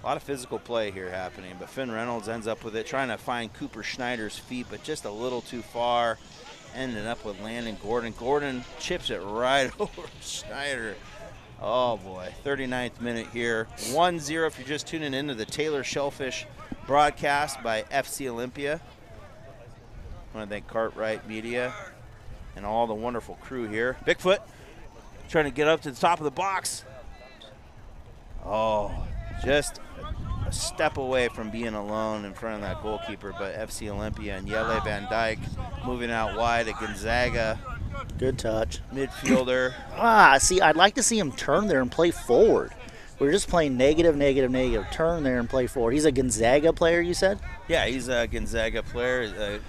A lot of physical play here happening, but Finn Reynolds ends up with it, trying to find Cooper Schneider's feet, but just a little too far. Ended up with Landon Gordon. Gordon chips it right over Schneider. Oh boy, 39th minute here. 1-0 if you're just tuning into the Taylor Shellfish broadcast by FC Olympia. I want to thank Cartwright Media and all the wonderful crew here. Bigfoot trying to get up to the top of the box. Oh, just a step away from being alone in front of that goalkeeper, but FC Olympia and Yele Van Dyke moving out wide at Gonzaga. Good touch. Midfielder. See, I'd like to see him turn there and play forward. We're just playing negative, negative, negative. Turn there and play forward. He's a Gonzaga player, you said? Yeah, he's a Gonzaga player. A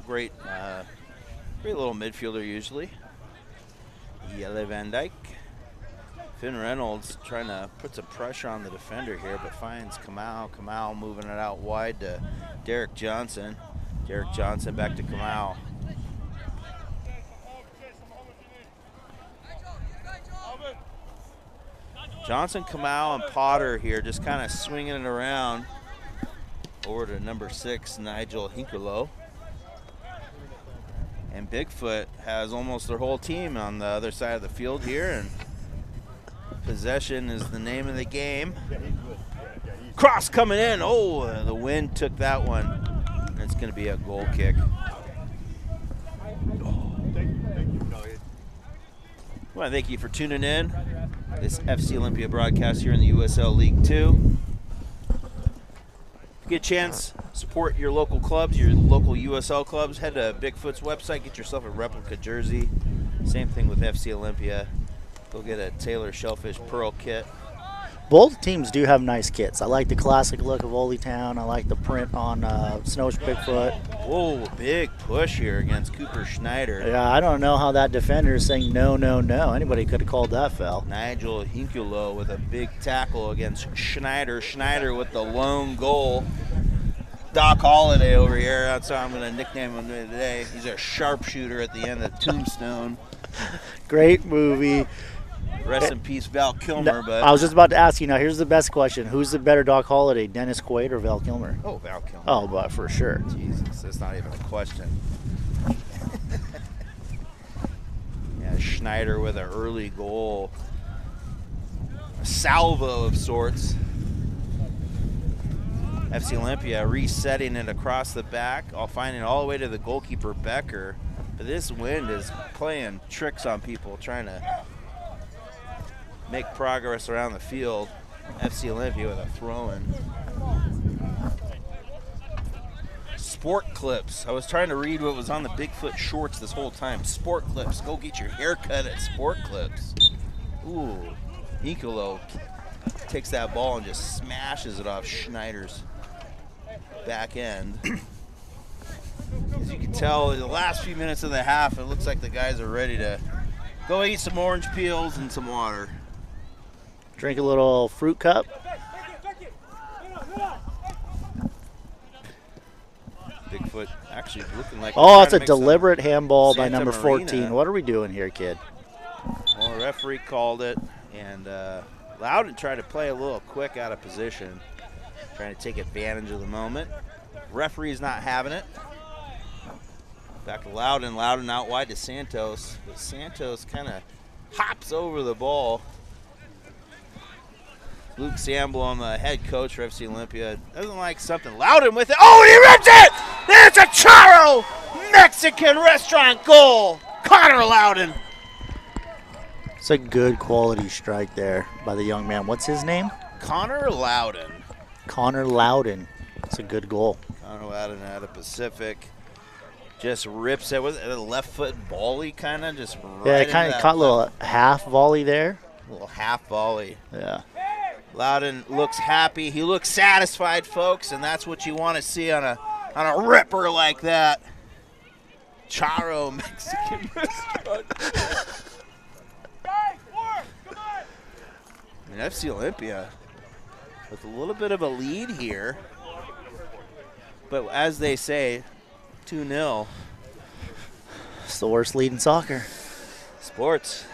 great little midfielder usually. Yele Van Dyke. Finn Reynolds trying to put some pressure on the defender here, but finds Kamau. Kamau moving it out wide to Derek Johnson. Derek Johnson back to Kamau. Johnson, Kamau, and Potter here just kind of swinging it around over to number 6, Nigel Hinkolo. And Bigfoot has almost their whole team on the other side of the field here, and possession is the name of the game. Cross coming in. Oh, the wind took that one. It's going to be a goal kick. I want to thank you for tuning in. This FC Olympia broadcast here in the USL League 2. If you get a chance, support your local clubs, your local USL clubs. Head to Bigfoot's website, get yourself a replica jersey. Same thing with FC Olympia. Go get a Taylor Shellfish Pearl kit. Both teams do have nice kits. I like the classic look of Oly Town. I like the print on Snowish Bigfoot. Whoa, big push here against Cooper Schneider. Yeah, I don't know how that defender is saying no, no, no. Anybody could have called that foul. Nigel Hinkolo with a big tackle against Schneider. Schneider with the lone goal. Doc Holliday over here. That's how I'm going to nickname him today. He's a sharpshooter at the end of Tombstone. Great movie. Rest in peace, Val Kilmer. But I was just about to ask you now, here's the best question. Who's the better Doc Holliday, Dennis Quaid or Val Kilmer? Oh, Val Kilmer. Oh, but for sure. Jesus, that's not even a question. Yeah, Schneider with an early goal. A salvo of sorts. FC Olympia resetting it across the back, finding all the way to the goalkeeper, Becker. But this wind is playing tricks on people, trying to make progress around the field. FC Olympia with a throw-in. Sport clips. I was trying to read what was on the Bigfoot shorts this whole time. Sport clips. Go get your hair cut at Sport Clips. Ooh. Hinkolo takes that ball and just smashes it off Schneider's back end. As you can tell, in the last few minutes of the half, it looks like the guys are ready to go eat some orange peels and some water. Drink a little fruit cup. Bigfoot actually looking like... Oh, it's a deliberate handball by number Santa Marina. 14. What are we doing here, kid? Well, the referee called it, and Loudon tried to play a little quick out of position, trying to take advantage of the moment. Referee's not having it. Back to Loudon. Loudon out wide to Santos. But Santos kind of hops over the ball. Luke Sandblom, the head coach for FC Olympia, doesn't like something. Loudon with it. Oh, he rips it! It's a Charo Mexican restaurant goal. Connor Loudon. It's a good quality strike there by the young man. What's his name? Connor Loudon. Connor Loudon. It's a good goal. Connor Loudon out of Pacific. Just rips it. Was it a left foot volley kind of? Just right. Yeah, it kind of caught a little half volley there. A little half volley. Yeah. Loudon looks happy. He looks satisfied, folks, and that's what you want to see on a ripper like that. Charo Mexican restaurant. I mean, FC Olympia with a little bit of a lead here. But as they say, 2-0. It's the worst lead in soccer. Sports.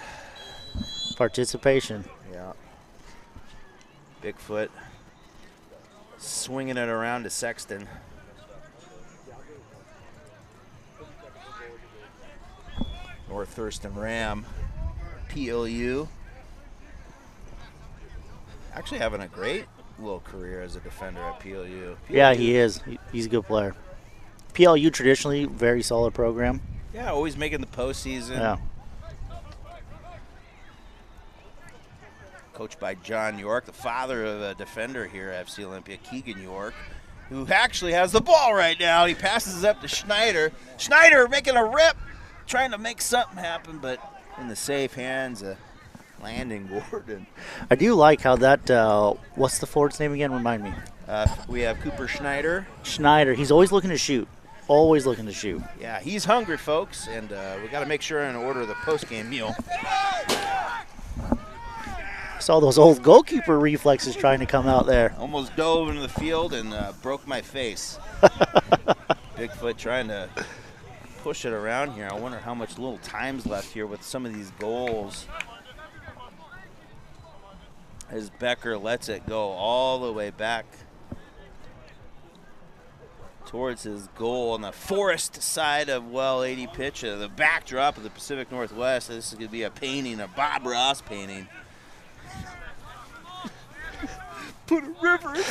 Participation. Yeah. Bigfoot swinging it around to Sexton. North Thurston Ram. PLU. Actually having a great little career as a defender at PLU. Yeah, he is. He's a good player. PLU traditionally very solid program. Yeah, always making the postseason. Yeah. Coached by John York, the father of a defender here at FC Olympia, Keegan York, who actually has the ball right now. He passes it up to Schneider. Schneider making a rip, trying to make something happen, but in the safe hands of Landon Gordon. I do like how that, what's the forward's name again? Remind me. We have Cooper Schneider. Schneider. He's always looking to shoot. Always looking to shoot. Yeah, he's hungry, folks, and we got to make sure and order the post-game meal. Saw those old goalkeeper reflexes trying to come out there. Almost dove into the field and broke my face. Bigfoot trying to push it around here. I wonder how much little time's left here with some of these goals. As Becker lets it go all the way back towards his goal on the forest side of Well 80 pitch, the backdrop of the Pacific Northwest. This is going to be a painting, a Bob Ross painting. Put a river in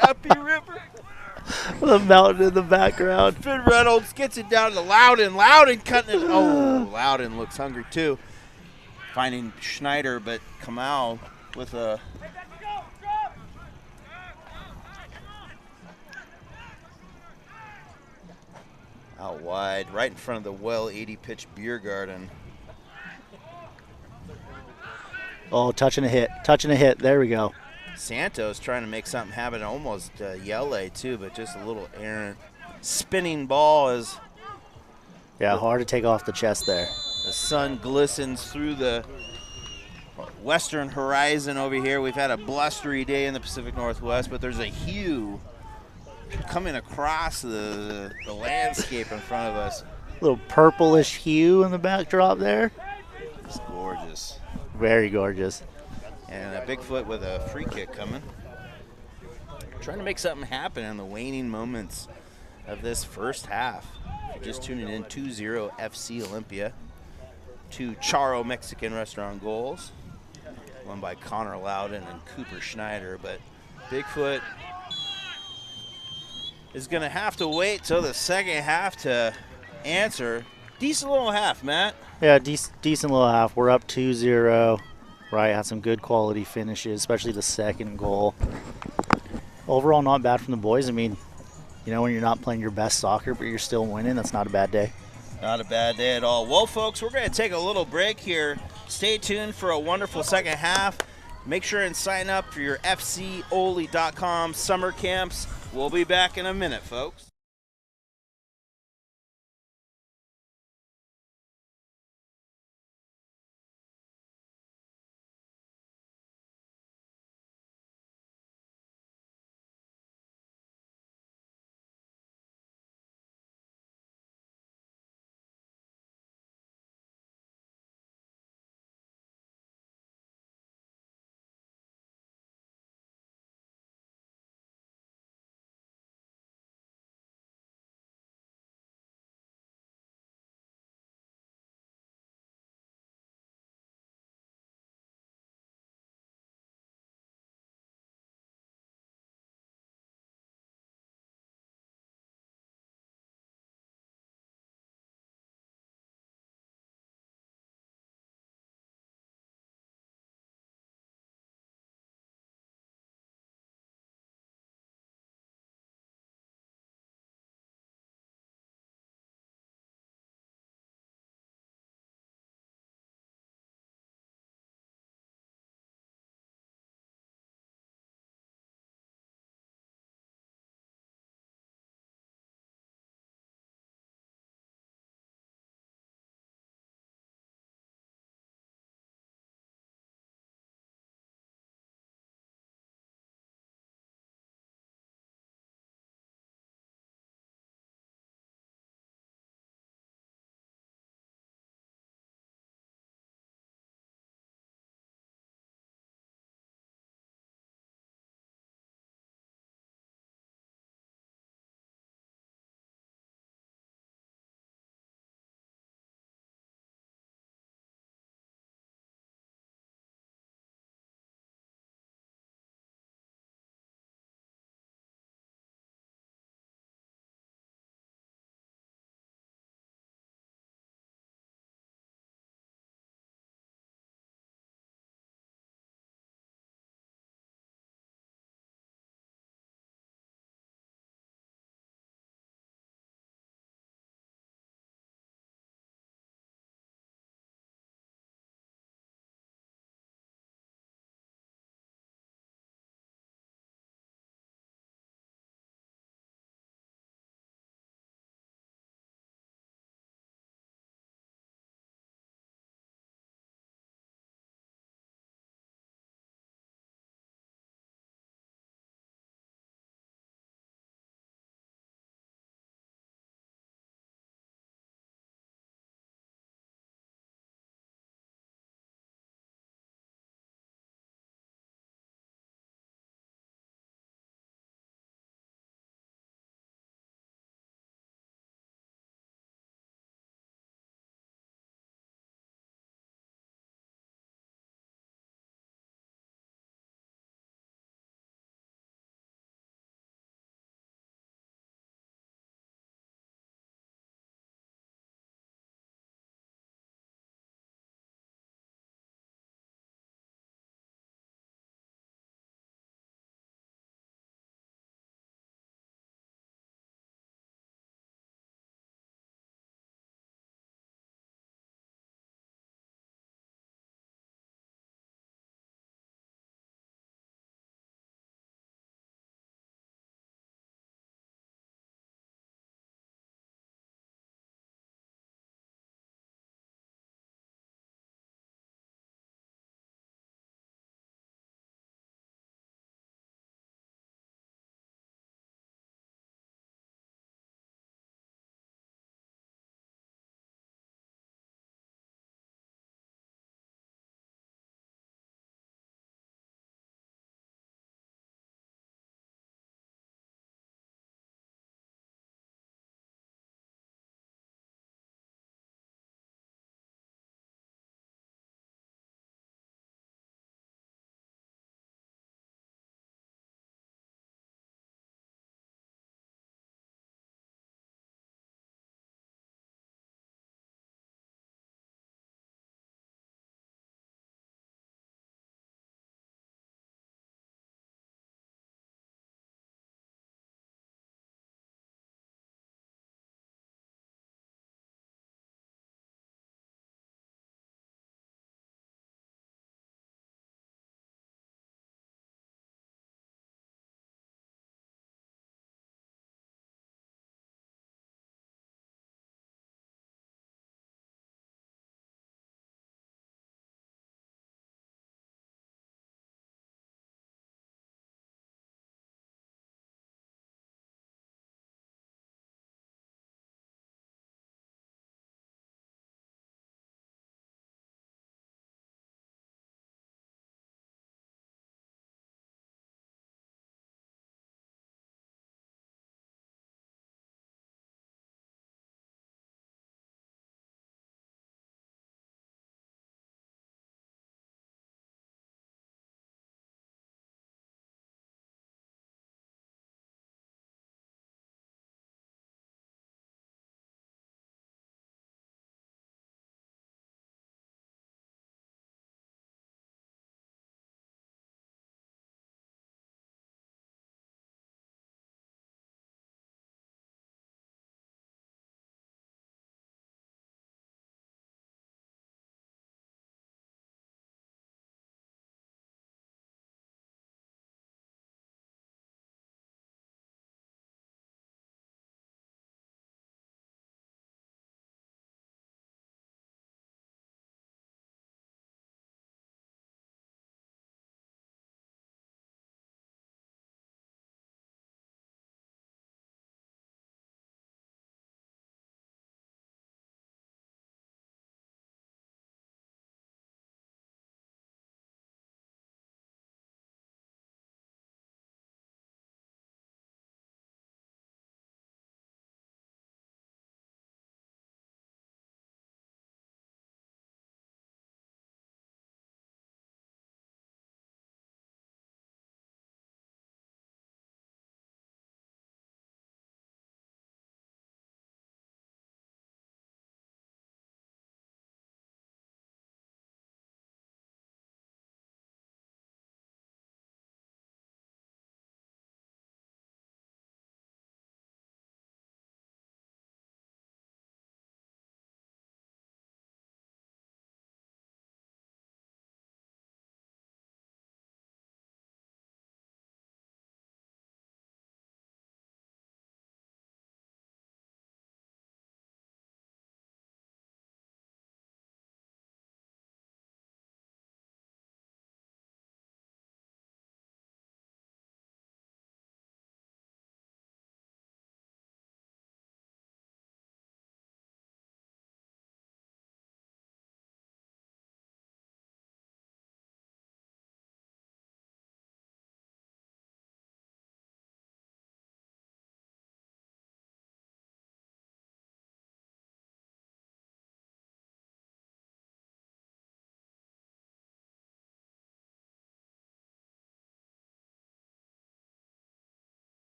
Happy River. The mountain in the background. Finn Reynolds gets it down to Loudon. Loudon cutting it. Oh, Loudon looks hungry too. Finding Schneider, but Kamau with a out wide, right in front of the Well 80 pitch beer garden. Oh, touching a hit. Touching a hit. There we go. Santos trying to make something happen, almost Yele too, but just a little errant. Spinning ball as Yeah, hard to take off the chest there. the sun glistens through the western horizon over here. We've had a blustery day in the Pacific Northwest, but there's a hue coming across the landscape in front of us. Little purplish hue in the backdrop there. It's gorgeous. Very gorgeous. And a Bigfoot with a free kick coming. Trying to make something happen in the waning moments of this first half. If you're just tuning in, 2-0 FC Olympia. 2 Charo Mexican restaurant goals. One by Connor Loudon and Cooper Schneider. But Bigfoot is going to have to wait till the second half to answer. Decent little half, Matt. Yeah, decent little half. We're up 2-0. Right, had some good quality finishes, especially the second goal. Overall, not bad from the boys. I mean, you know, when you're not playing your best soccer, but you're still winning, that's not a bad day. Not a bad day at all. Well, folks, we're going to take a little break here. Stay tuned for a wonderful second half. Make sure and sign up for your FCOly.com summer camps. We'll be back in a minute, folks.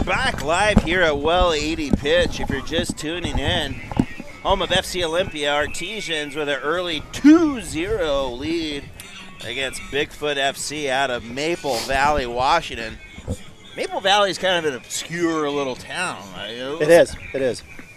We're back live here at Well 80 Pitch. If you're just tuning in, home of FC Olympia, Artesians with an early 2-0 lead against Bigfoot FC out of Maple Valley, Washington. Maple Valley is kind of an obscure little town, right? It is.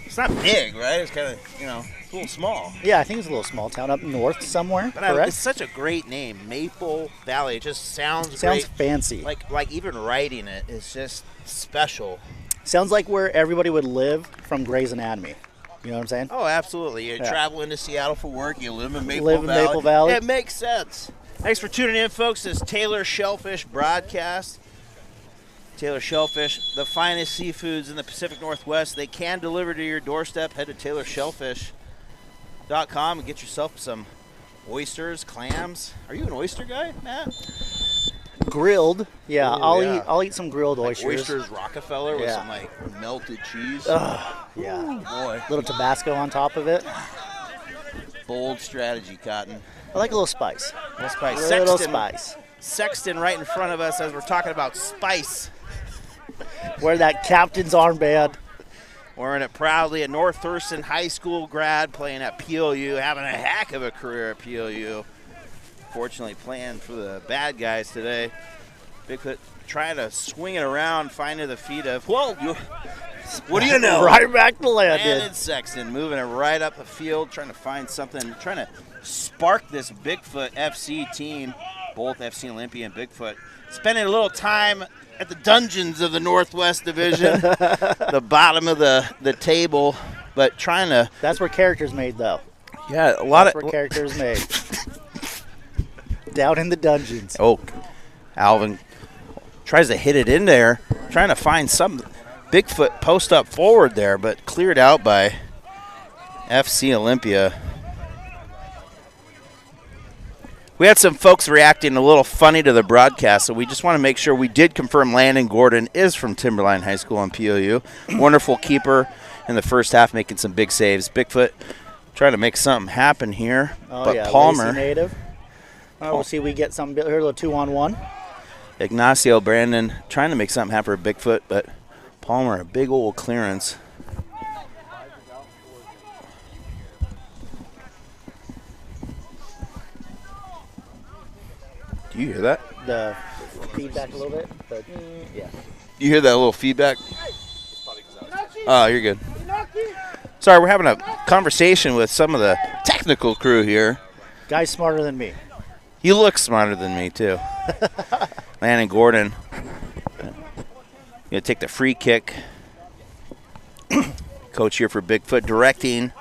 It's not big, right? It's kind of, it's a little small. Yeah, I think it's a little small town up north somewhere. But it's such a great name, Maple Valley. It just sounds great. Fancy. Like even writing it is just special. Sounds like where everybody would live from Grey's Anatomy. You know what I'm saying? Oh, absolutely. You're traveling to Seattle for work. You live in Maple Valley. Maple Valley. It makes sense. Thanks for tuning in, folks. This Taylor Shellfish broadcast. Taylor Shellfish, the finest seafoods in the Pacific Northwest. They can deliver to your doorstep. Head to TaylorShellfish.com and get yourself some oysters, clams. Are you an oyster guy, Matt? Grilled. Yeah, Ooh, I'll eat some grilled oysters. Oysters Rockefeller with some melted cheese. Yeah. Ooh, boy. Little Tabasco on top of it. Bold strategy, Cotton. I like a little spice. Little spice. Little spice. Sexton right in front of us as we're talking about spice. Wear that captain's armband. Wearing it proudly, a North Thurston High School grad playing at PLU, having a heck of a career at PLU. Fortunately playing for the bad guys today. Bigfoot trying to swing it around, finding the feet of, what do you know? Right back to land. Landon Sexton moving it right up the field, trying to find something, trying to spark this Bigfoot FC team, both FC Olympia and Bigfoot. Spending a little time at the dungeons of the Northwest Division, the bottom of the table, but trying to. That's where characters made, though. Yeah, That's where characters made. Down in the dungeons. Oh, Alvin tries to hit it in there, trying to find some Bigfoot post up forward there, but cleared out by FC Olympia. We had some folks reacting a little funny to the broadcast, so we just want to make sure we did confirm Landon Gordon is from Timberline High School on POU. Wonderful keeper in the first half, making some big saves. Bigfoot trying to make something happen here, but Palmer. Lacey native. We'll see if we get something here, a little 2-on-1. Ignacio Brandon trying to make something happen for Bigfoot, but Palmer, a big old clearance. Do you hear that? The feedback a little bit, but yeah. You hear that little feedback? Oh, you're good. Sorry, we're having a conversation with some of the technical crew here. Guy's smarter than me. You look smarter than me, too. Landon Gordon going to take the free kick. Coach here for Bigfoot directing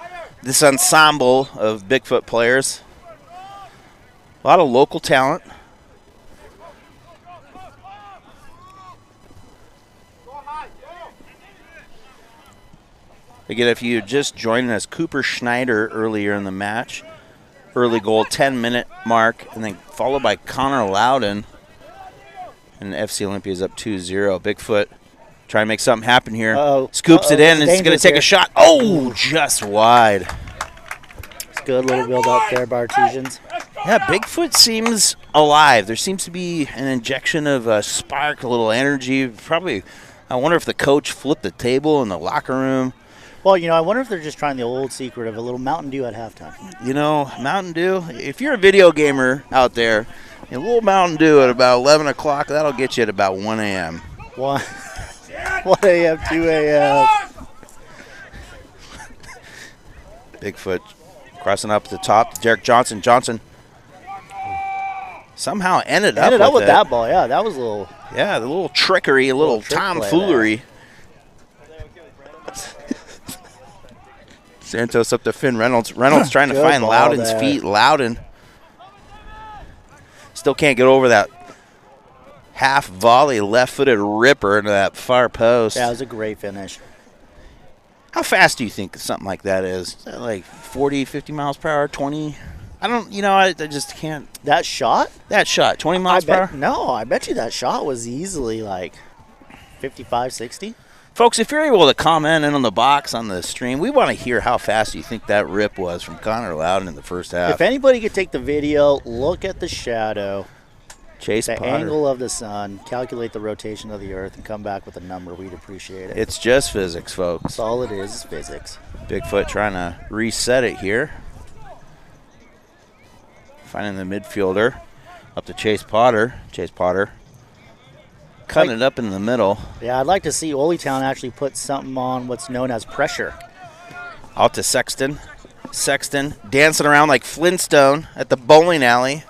this ensemble of Bigfoot players. A lot of local talent. Again, if you're just joining us, Cooper Schneider earlier in the match. Early goal, 10-minute mark, and then followed by Connor Loudon. And FC Olympia is up 2-0. Bigfoot trying to make something happen here. Scoops it in, and it's going to take a shot. Oh, just wide. It's good little build-up there by Artesians. Yeah, Bigfoot seems alive. There seems to be an injection of spark, a little energy. Probably, I wonder if the coach flipped the table in the locker room. Well, I wonder if they're just trying the old secret of a little Mountain Dew at halftime. Mountain Dew, if you're a video gamer out there, a little Mountain Dew at about 11 o'clock, that'll get you at about 1 a.m. 1 a.m., 2 a.m. Bigfoot crossing up at the top. Derek Johnson. Johnson somehow ended up with that ball. Yeah, that was a little. Yeah, the little trickery, a little tomfoolery. Santos up to Finn Reynolds. Reynolds trying to find Loudon's feet. Loudon still can't get over that half volley, left-footed ripper into that far post. Yeah, it was a great finish. How fast do you think something like that is? Is that like 40, 50 miles per hour, 20? I just can't. That shot? 20 miles per hour? No, I bet you that shot was easily like 55, 60. Folks, if you're able to comment in on the box on the stream, we want to hear how fast you think that rip was from Connor Loudon in the first half. If anybody could take the video, look at the shadow. Chase the Potter. angle of the sun, calculate the rotation of the earth, and come back with a number. We'd appreciate it. It's just physics, folks. That's all it is physics. Bigfoot trying to reset it here. Finding the midfielder. Up to Chase Potter. Chase Potter cutting it up in the middle. Yeah, I'd like to see Olytown actually put something on what's known as pressure. Out to Sexton. Sexton dancing around like Flintstone at the bowling alley.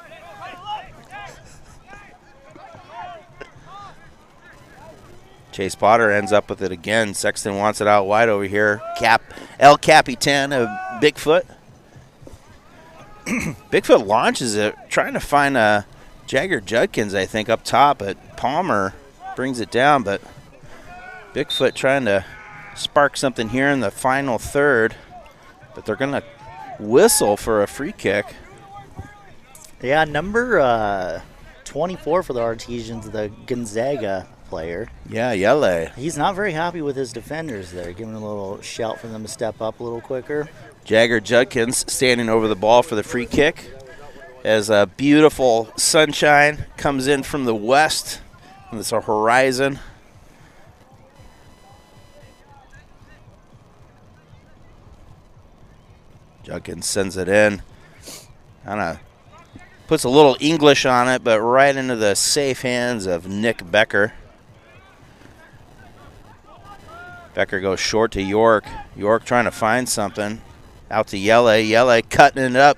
Chase Potter ends up with it again. Sexton wants it out wide over here. El Capitan of Bigfoot. Bigfoot launches it, trying to find Jagger Judkins, I think, up top, but Palmer brings it down. But Bigfoot trying to spark something here in the final third, but they're going to whistle for a free kick. Yeah, number 24 for the Artesians, the Gonzaga player. Yeah, Yele. He's not very happy with his defenders there, giving a little shout for them to step up a little quicker. Jagger Judkins standing over the ball for the free kick as a beautiful sunshine comes in from the west. It's a horizon. Judkins sends it in. Kind of puts a little English on it, but right into the safe hands of Nick Becker. Becker goes short to York. York trying to find something. Out to Yele. Yele cutting it up.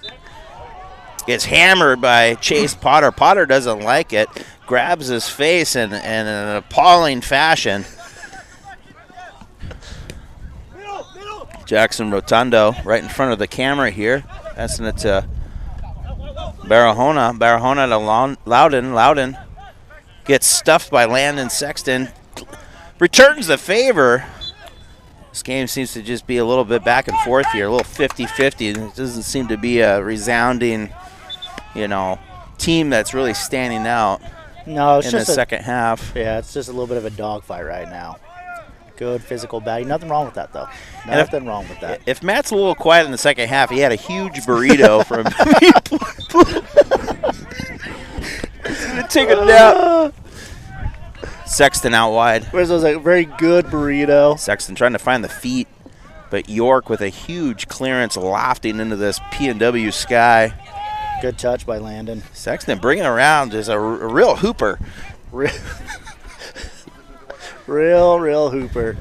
Gets hammered by Chase Potter. Potter doesn't like it. Grabs his face in an appalling fashion. Jackson Rotundo right in front of the camera here. Passing it to Barahona. Barahona to Loudon. Loudon gets stuffed by Landon Sexton. Returns the favor. This game seems to just be a little bit back and forth here, a little 50-50. It doesn't seem to be a resounding, team that's really standing out It's in just the second half. Yeah, it's just a little bit of a dogfight right now. Good physical battle. Nothing wrong with that, though. Nothing wrong with that. If Matt's a little quiet in the second half, he had a huge burrito from take it down. Sexton out wide. Where's those very good burrito? Sexton trying to find the feet, but York with a huge clearance lofting into this P&W sky. Good touch by Landon. Sexton bringing around is a real hooper. Real hooper.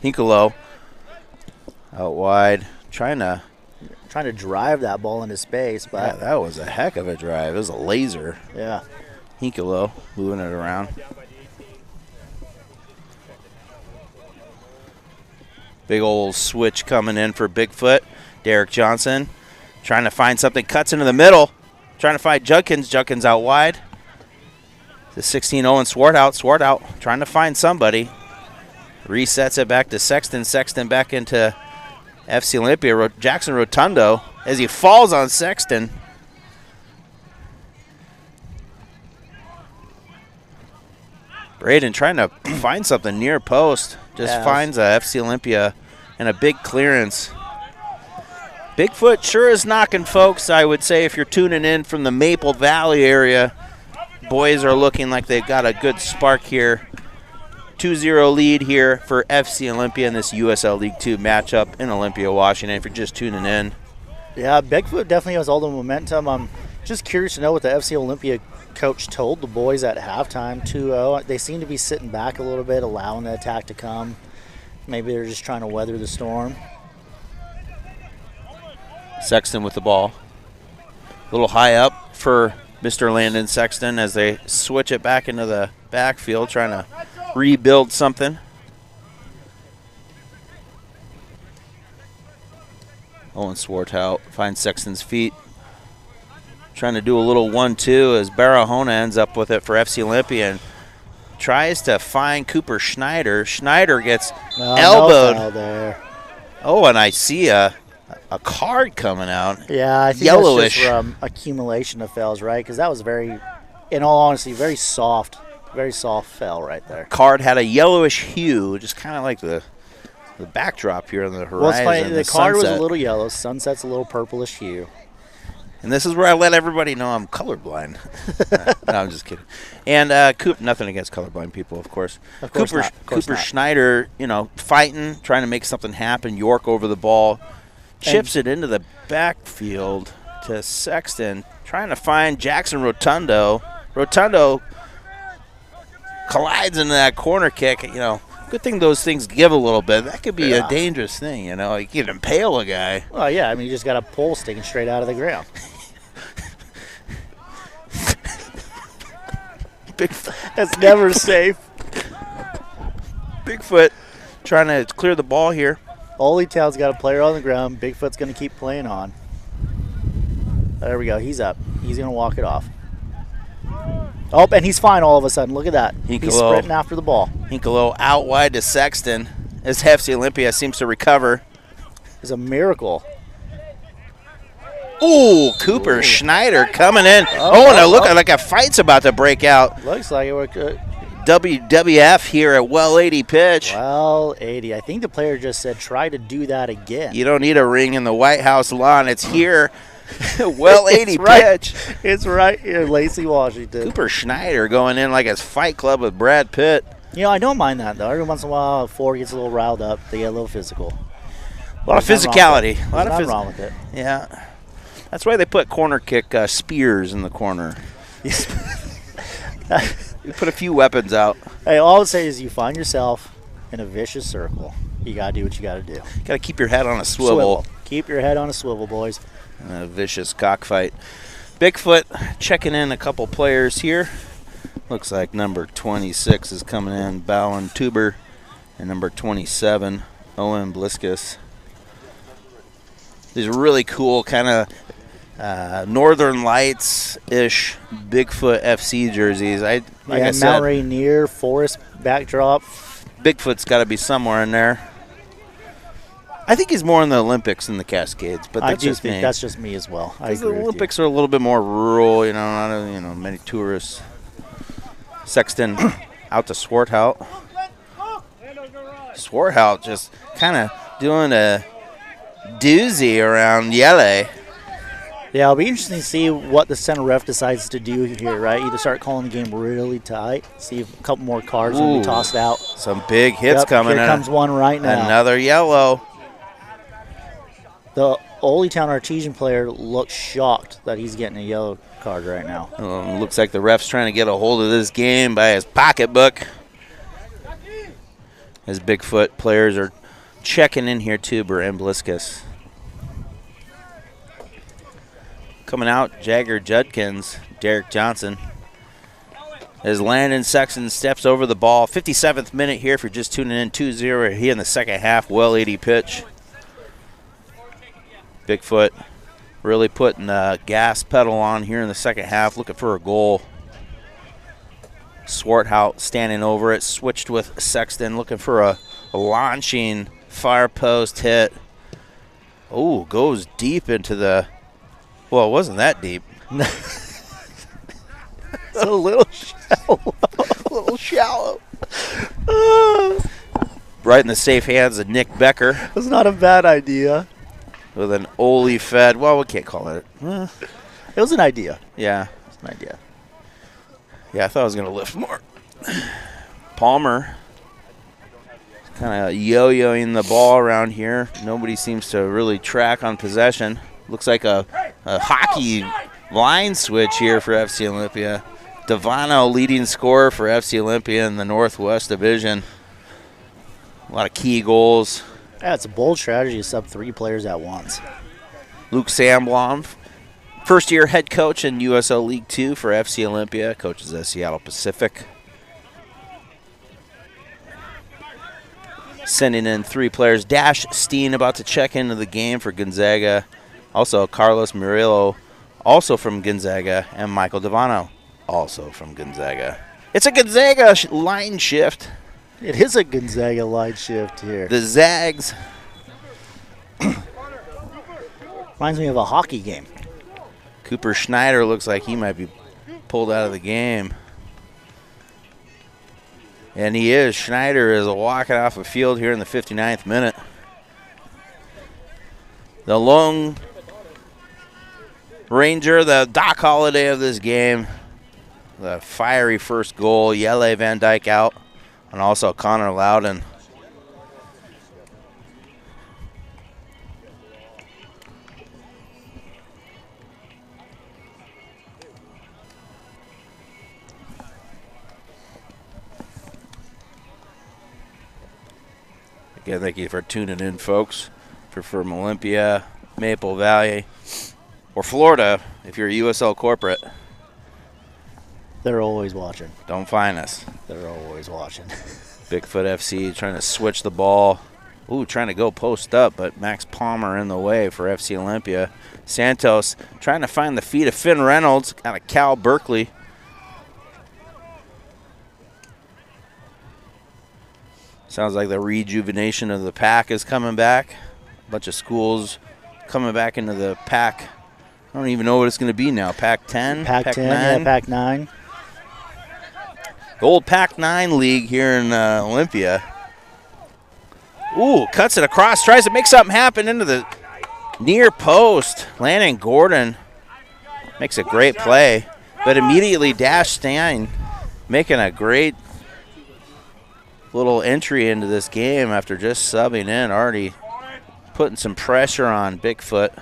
Hinkalo out wide, trying to drive that ball into space, but yeah, that was a heck of a drive. It was a laser. Yeah. Hinkalo moving it around. Big old switch coming in for Bigfoot. Derek Johnson trying to find something, cuts into the middle, trying to find Judkins. Judkins out wide. The 16 Owen Swart out, trying to find somebody. Resets it back to Sexton. Sexton back into FC Olympia. Jackson Rotundo as he falls on Sexton. Braden trying to find something near post. Just finds a FC Olympia and a big clearance. Bigfoot sure is knocking, folks. I would say if you're tuning in from the Maple Valley area, boys are looking like they've got a good spark here. 2-0 lead here for FC Olympia in this USL League 2 matchup in Olympia, Washington, if you're just tuning in. Yeah, Bigfoot definitely has all the momentum. I'm just curious to know what the FC Olympia coach told the boys at halftime. 2-0. They seem to be sitting back a little bit, allowing the attack to come. Maybe they're just trying to weather the storm. Sexton with the ball. A little high up for Mr. Landon Sexton as they switch it back into the backfield, trying to rebuild something. Owen Swartout finds Sexton's feet. Trying to do a little 1-2 as Barahona ends up with it for FC Olympia and tries to find Cooper Schneider. Schneider gets elbowed. No foul there. Oh, and I see a card coming out. Yeah, I think yellowish. that's just from accumulation of fouls, right? Because that was in all honesty, very soft foul right there. Card had a yellowish hue, just kind of like the backdrop here on the horizon. Well, it's funny. The card was sunset. a little yellow. Sunset's a little purplish hue. And this is where I let everybody know I'm colorblind. No, I'm just kidding. And nothing against colorblind people, of course. Of course not. Of course Cooper not. Schneider, fighting, trying to make something happen. York over the ball. Chips it into the backfield to Sexton, trying to find Jackson Rotundo. Rotundo collides into that corner kick. Good thing those things give a little bit. That could be a dangerous thing, You could impale a guy. Well, yeah. I mean, you just got a pole sticking straight out of the ground. Bigfoot. That's never safe. Bigfoot trying to clear the ball here. Olytown's got a player on the ground. Bigfoot's going to keep playing on. There we go. He's up. He's going to walk it off. Oh, and he's fine all of a sudden. Look at that. He's sprinting after the ball. Hinkalo out wide to Sexton as FC Olympia seems to recover. It's a miracle. Ooh, Cooper Schneider coming in. And it looked like a fight's about to break out. Looks like it worked. WWF here at Well 80 pitch. Well 80. I think the player just said try to do that again. You don't need a ring in the White House lawn. It's here. Well 80 pitch. pitch. It's right here, Lacey, Washington. Cooper Schneider going in like his fight club with Brad Pitt. I don't mind that, though. Every once in a while, Ford gets a little riled up. They get a little physical. A lot of physicality. Nothing wrong with it. Yeah. That's why they put corner kick spears in the corner. You put a few weapons out. Hey, all I would say is you find yourself in a vicious circle. You got to do what you got to do. Got to keep your head on a swivel. Keep your head on a swivel, boys. A vicious cockfight. Bigfoot checking in a couple players here. Looks like number 26 is coming in, Bowen Tuber, and number 27, Owen Bliskus. These are really cool kind of Northern Lights-ish Bigfoot FC jerseys. Like I said, Mount Rainier, forest backdrop. Bigfoot's got to be somewhere in there. I think he's more in the Olympics than the Cascades, but that's just me. That's just me as well. I agree the Olympics are a little bit more rural, not many tourists. Sexton out to Swarthout. Swarthout just kind of doing a doozy around Yele. Yeah, it'll be interesting to see what the center ref decides to do here, right? Either start calling the game really tight, see if a couple more cards will be tossed out. Some big hits coming in. Here comes one right now. Another yellow. The Olytown Artesian player looks shocked that he's getting a yellow card right now. Looks like the ref's trying to get a hold of this game by his pocketbook. As Bigfoot players are checking in here, Tuber and Bliskus. Coming out, Jagger Judkins, Derek Johnson. As Landon Sexton steps over the ball. 57th minute here if you're just tuning in. 2-0 here in the second half. Well 80 pitch. Bigfoot really putting the gas pedal on here in the second half, looking for a goal. Swarthout standing over it, switched with Sexton, looking for a launching fire post hit. Oh, goes deep into the, well, it wasn't that deep. It's a little shallow. A little shallow. Right in the safe hands of Nick Becker. That's not a bad idea. With an Oli fed, well, we can't call it. It was an idea. Yeah. It's an idea. Yeah, I thought I was going to lift more. Palmer kind of yo-yoing the ball around here. Nobody seems to really track on possession. Looks like a hockey line switch here for FC Olympia. Devano leading scorer for FC Olympia in the Northwest Division. A lot of key goals. Yeah, it's a bold strategy to sub 3 players at once. Luke Sandblom, first-year head coach in USL League 2 for FC Olympia, coaches at Seattle Pacific. Sending in 3 players. Dash Steen about to check into the game for Gonzaga. Also Carlos Murillo, also from Gonzaga, and Michael Devano, also from Gonzaga. It's a Gonzaga line shift. It is a Gonzaga line shift here. The Zags. Reminds me of a hockey game. Cooper Schneider looks like he might be pulled out of the game. And he is. Schneider is walking off the field here in the 59th minute. The long Ranger, the Doc Holliday of this game. The fiery first goal. Yele Van Dyke out. And also Connor Loudon. Again, thank you for tuning in, folks. If you're from Olympia, Maple Valley, or Florida, if you're a USL corporate. They're always watching. Don't find us. They're always watching. Bigfoot FC trying to switch the ball. Ooh, trying to go post up, but Max Palmer in the way for FC Olympia. Santos trying to find the feet of Finn Reynolds out of Cal Berkeley. Sounds like the rejuvenation of the pack is coming back. A bunch of schools coming back into the pack. I don't even know what it's going to be now. Pack 10? Pack 10, 9? yeah, Pack 9. The old Pack 9 league here in Olympia. Ooh, cuts it across, tries to make something happen into the near post. Landon Gordon makes a great play, but immediately Dash Stein making a great little entry into this game after just subbing in, already putting some pressure on Bigfoot.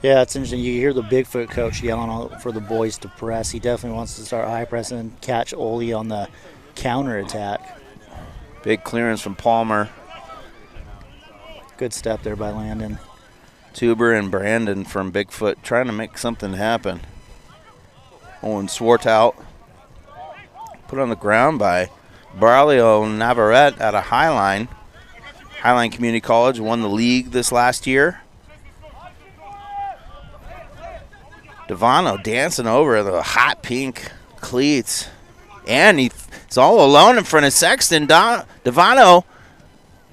Yeah, it's interesting. You hear the Bigfoot coach yelling out for the boys to press. He definitely wants to start high pressing and catch Oli on the counter attack. Big clearance from Palmer. Good step there by Landon. Tuber and Brandon from Bigfoot trying to make something happen. Owen Swartout put on the ground by Braulio Navarrete out of Highline. Highline Community College won the league this last year. Devano dancing over the hot pink cleats. And he's all alone in front of Sexton. Devano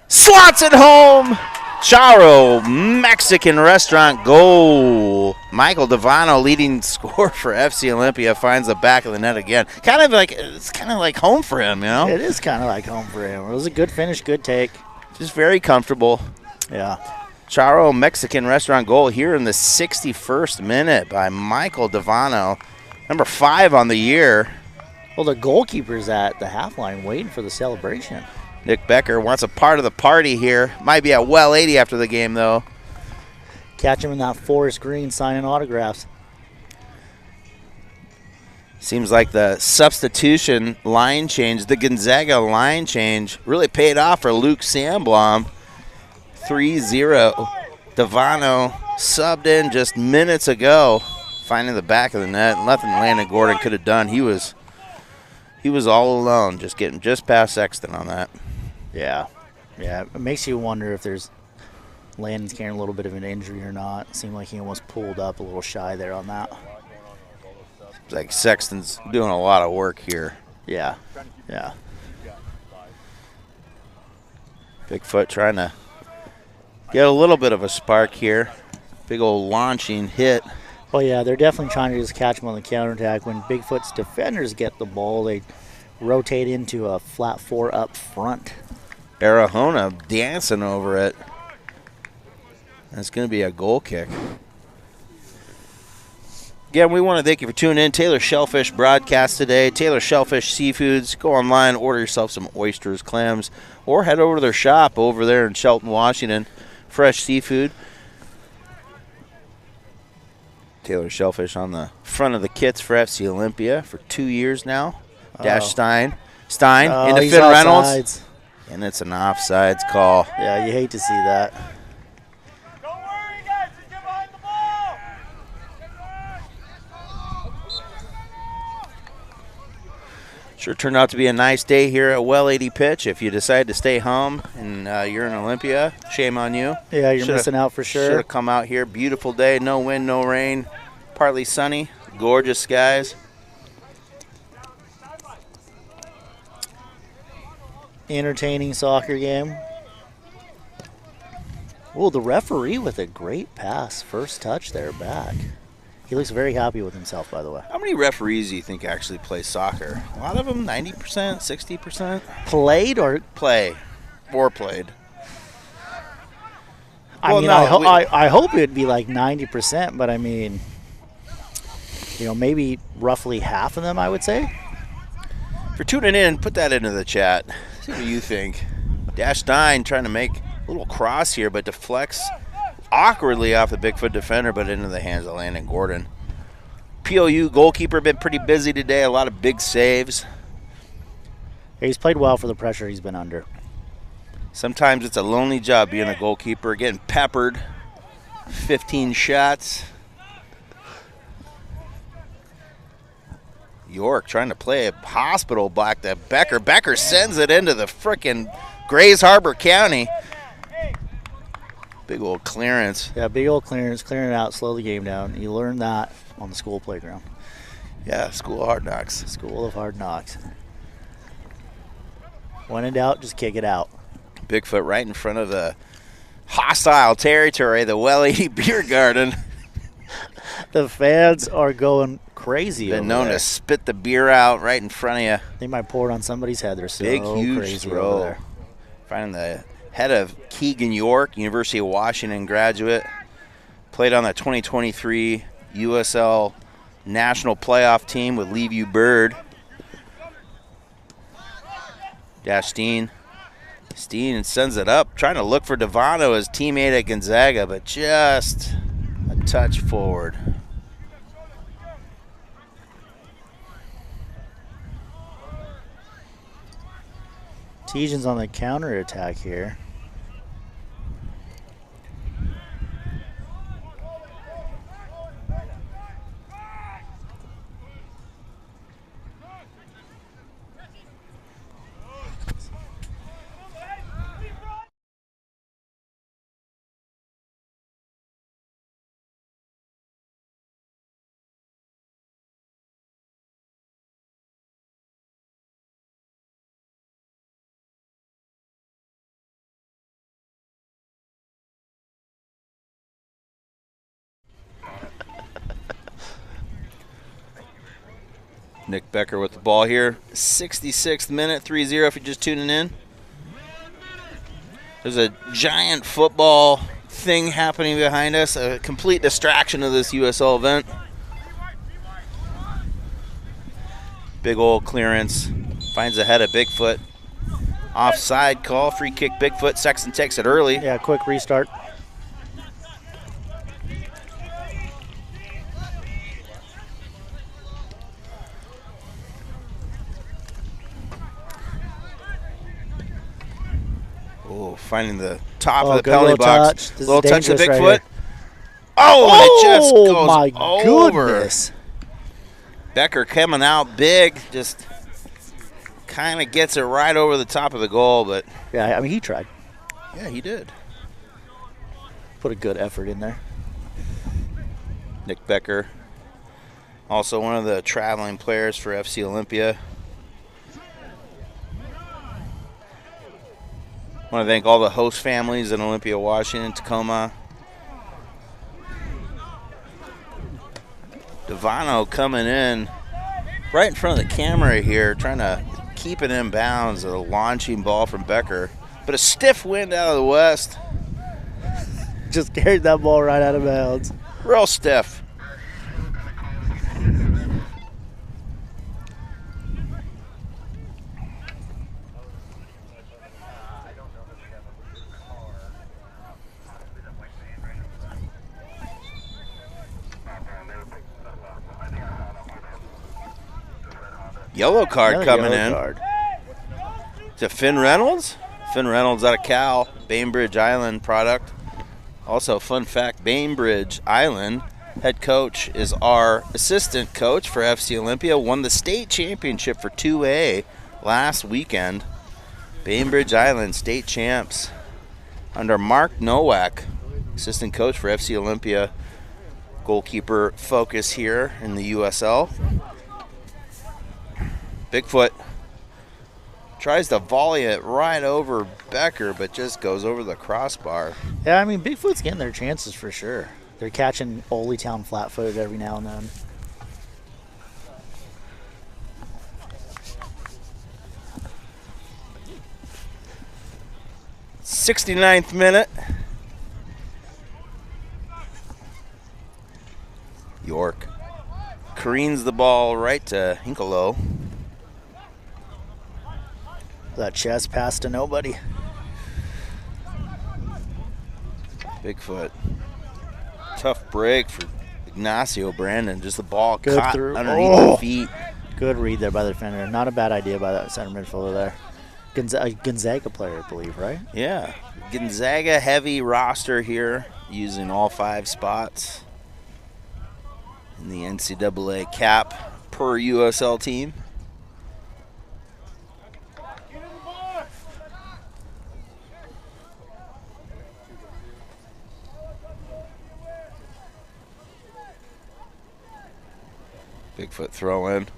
slots it home. Charo Mexican restaurant goal. Michael Devano, leading scorer for FC Olympia, finds the back of the net again. It's kind of like home for him, you know? It is kind of like home for him. It was a good finish, good take. Just very comfortable. Yeah. Charo Mexican restaurant goal here in the 61st minute by Michael Devano, number 5 on the year. Well, the goalkeeper's at the half line waiting for the celebration. Nick Becker wants a part of the party here. Might be at well 80 after the game, though. Catch him in that forest green signing autographs. Seems like the substitution line change, the Gonzaga line change, really paid off for Luke Sandblom. 3-0. Devano subbed in just minutes ago, finding the back of the net. Nothing Landon Gordon could have done. He was all alone, just getting just past Sexton on that. Yeah. It makes you wonder if Landon's carrying a little bit of an injury or not. It seemed like he almost pulled up a little shy there on that. It's like Sexton's doing a lot of work here. Yeah. Bigfoot trying to get a little bit of a spark here. Big old launching hit. Well, yeah, they're definitely trying to just catch him on the counterattack. When Bigfoot's defenders get the ball, they rotate into a flat 4 up front. Arahona dancing over it. That's going to be a goal kick. Again, we want to thank you for tuning in. Taylor Shellfish broadcast today. Taylor Shellfish Seafoods. Go online, order yourself some oysters, clams, or head over to their shop over there in Shelton, Washington. Fresh seafood. Taylor Shellfish on the front of the kits for FC Olympia for 2 years now. Dash Stein into Finn Reynolds. Offsides. And it's an offsides call. Yeah, you hate to see that. Don't worry, guys. Just get behind the ball. Sure turned out to be a nice day here at Well 80 Pitch. If you decide to stay home and you're in Olympia, shame on you. Yeah, you're missing out for Should sure. have come out here. Beautiful day, no wind, no rain, partly sunny, gorgeous skies. Entertaining soccer game. Oh, the referee with a great pass. First touch there back. He looks very happy with himself, by the way. How many referees do you think actually play soccer? A lot of them, 90%, 60%? Played or Play or played. I Well, mean, no, I hope it'd be like 90%, but I mean, maybe roughly half of them, I would say. For tuning in, put that into the chat. See what you think. -9 trying to make a little cross here, but deflects awkwardly off the Bigfoot defender, but into the hands of Landon Gordon. POU goalkeeper been pretty busy today. A lot of big saves. He's played well for the pressure he's been under. Sometimes it's a lonely job being a goalkeeper, getting peppered. 15 shots. York trying to play a hospital block to Becker. Becker sends it into the frickin' Grays Harbor County. Big old clearance. Yeah, big old clearance, clearing it out, slow the game down. You learn that on the school playground. Yeah, School of Hard Knocks. School of Hard Knocks. When in doubt, just kick it out. Bigfoot right in front of the hostile territory, the Well 80 Beer Garden. The fans are going crazy. Been known to spit the beer out right in front of you. They might pour it on somebody's head. They're so Big, huge crazy throw. over there. Finding the head of Keegan York, University of Washington graduate. Played on the 2023 USL National Playoff team with Leaview Bird. Steen sends it up, trying to look for Devano, his teammate at Gonzaga, but just a touch forward. Tejan's on the counter attack here. Nick Becker with the ball here. 66th minute, 3-0 if you're just tuning in. There's a giant football thing happening behind us, a complete distraction of this USL event. Big old clearance, finds the head of Bigfoot. Offside call, free kick Bigfoot. Sexton takes it early. Yeah, quick restart. Oh, finding the top of the good penalty little box. touch. This Little is touch of dangerous Bigfoot. right Oh, and it just goes my over. goodness. Becker coming out big, just kind of gets it right over the top of the goal, but Yeah, I mean, he tried. yeah, he did. Put a good effort in there. Nick Becker, also one of the traveling players for FC Olympia. I want to thank all the host families in Olympia, Washington, Tacoma. Devano coming in right in front of the camera here, trying to keep it in bounds. A launching ball from Becker, but a stiff wind out of the west. Just carried that ball right out of bounds. Real stiff. Yellow card Another coming yellow in card. to Finn Reynolds. Finn Reynolds out of Cal, Bainbridge Island product. Also, fun fact, Bainbridge Island head coach is our assistant coach for FC Olympia. Won the state championship for 2A last weekend. Bainbridge Island state champs under Mark Nowak, assistant coach for FC Olympia. Goalkeeper focus here in the USL. Bigfoot tries to volley it right over Becker, but just goes over the crossbar. Yeah, I mean, Bigfoot's getting their chances for sure. They're catching Oldie Town flat-footed every now and then. '69th minute. York. Careens the ball right to Hinkalo. That chest pass to nobody. Bigfoot. Tough break for Ignacio Brandon. Just the ball Good caught through. underneath Oh. the feet. Good read there by the defender. Not a bad idea by that center midfielder there. Gonzaga player, I believe, right? Yeah. Gonzaga heavy roster here, using all 5 spots in the NCAA cap per USL team. Bigfoot throw in.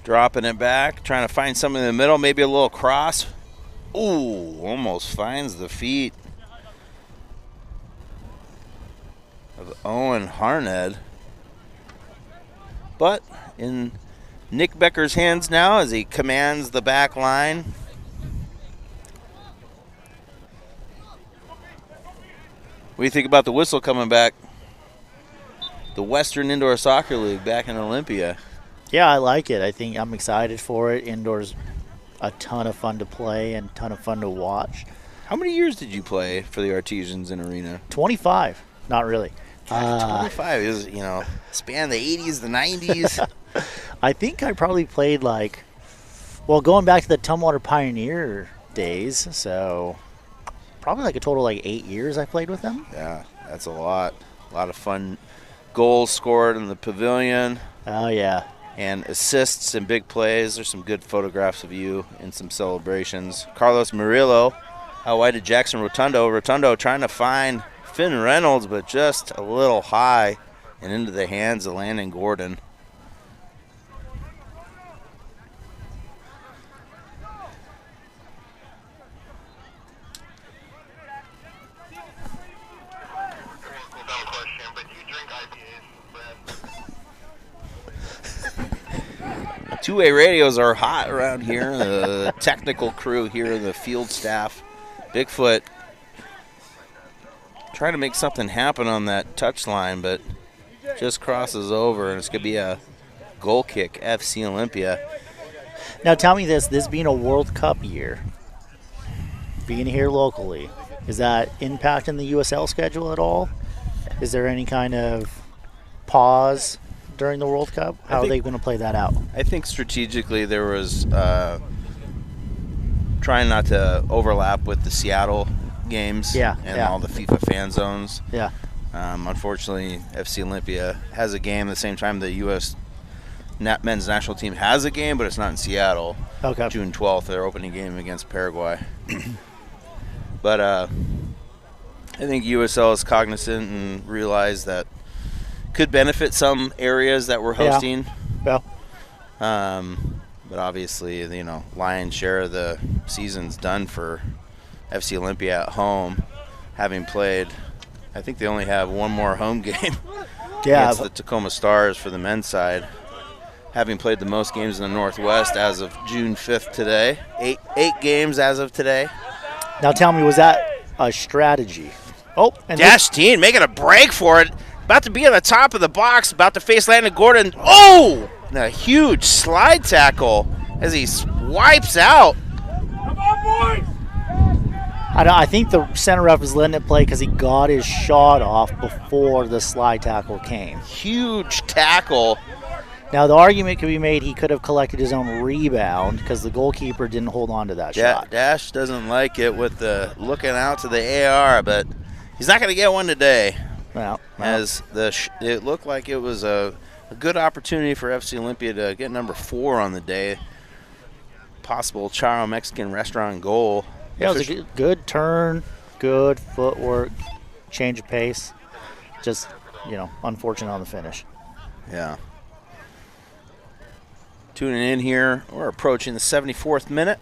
Dropping it back, trying to find something in the middle, maybe a little cross. Ooh, almost finds the feet of Owen Harned. But in Nick Becker's hands now as he commands the back line. What do you think about the whistle coming back? The Western Indoor Soccer League back in Olympia. Yeah, I like it. I think I'm excited for it. Indoors, a ton of fun to play and a ton of fun to watch. How many years did you play for the Artesians in Arena? 25. Not really. 25 is, span the 80s, the 90s. I think I probably played going back to the Tumwater Pioneer days, so probably a total 8 years I played with them. Yeah, that's a lot. A lot of fun goals scored in the pavilion. Oh, yeah. And assists and big plays. There's some good photographs of you in some celebrations. Carlos Murillo out wide to Jackson Rotundo. Rotundo trying to find Finn Reynolds, but just a little high and into the hands of Landon Gordon. Two-way radios are hot around here. The technical crew here, the field staff. Bigfoot trying to make something happen on that touchline, but just crosses over, and it's going to be a goal kick, FC Olympia. Now tell me this being a World Cup year, being here locally, is that impacting the USL schedule at all? Is there any kind of pause during the World Cup? How are they going to play that out? I think strategically there was trying not to overlap with the Seattle games and all the FIFA fan zones. Yeah. Unfortunately, FC Olympia has a game at the same time the U.S. men's national team has a game, but it's not in Seattle. Okay. June 12th, their opening game against Paraguay. But I think USL is cognizant and realized that could benefit some areas that we're hosting. Yeah. But obviously, lion's share of the season's done for FC Olympia at home, having played. I think they only have one more home game against the Tacoma Stars for the men's side, having played the most games in the Northwest as of June 5th today. Eight games as of today. Now tell me, was that a strategy? Oh, and Dash Teen making a break for it. About to be on the top of the box, about to face Landon Gordon. Oh! And a huge slide tackle as he wipes out. Come on, boys! I think the center ref was letting it play because he got his shot off before the slide tackle came. Huge tackle. Now, the argument could be made he could have collected his own rebound because the goalkeeper didn't hold on to that shot. Dash doesn't like it with the looking out to the AR, but he's not going to get one today. Well. As it looked like it was a good opportunity for FC Olympia to get number 4 on the day. Possible Charo Mexican restaurant goal. Yeah, it was a good turn, good footwork, change of pace. Just, unfortunate on the finish. Yeah. Tuning in here, we're approaching the 74th minute.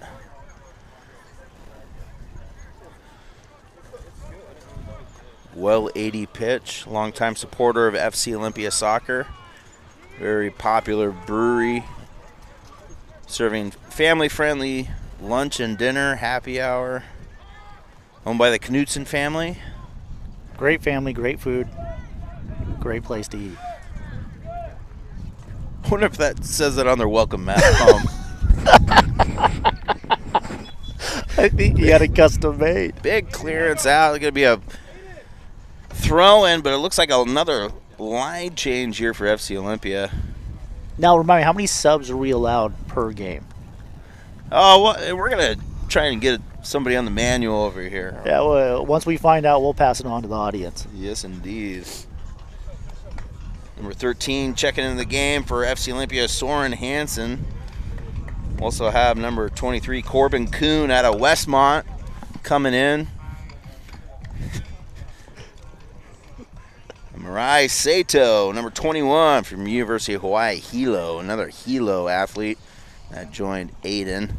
Well 80 pitch, longtime supporter of FC Olympia Soccer. Very popular brewery, serving family-friendly lunch and dinner, happy hour. Owned by the Knudsen family. Great family, great food. Great place to eat. I wonder if that says it on their welcome mat. I think you got a custom made. Big clearance out. It's going to be a throw-in, but it looks like another line change here for FC Olympia. Now, remind me, how many subs are we allowed per game? Oh, well, we're going to try and get somebody on the manual over here. Yeah, well, once we find out, we'll pass it on to the audience. Yes, indeed. Number 13 checking into the game for FC Olympia, Soren Hansen. Also have number 23, Corbin Kuhn out of Westmont coming in. Mirai Sato, number 21 from University of Hawaii, Hilo, another Hilo athlete that joined Aiden.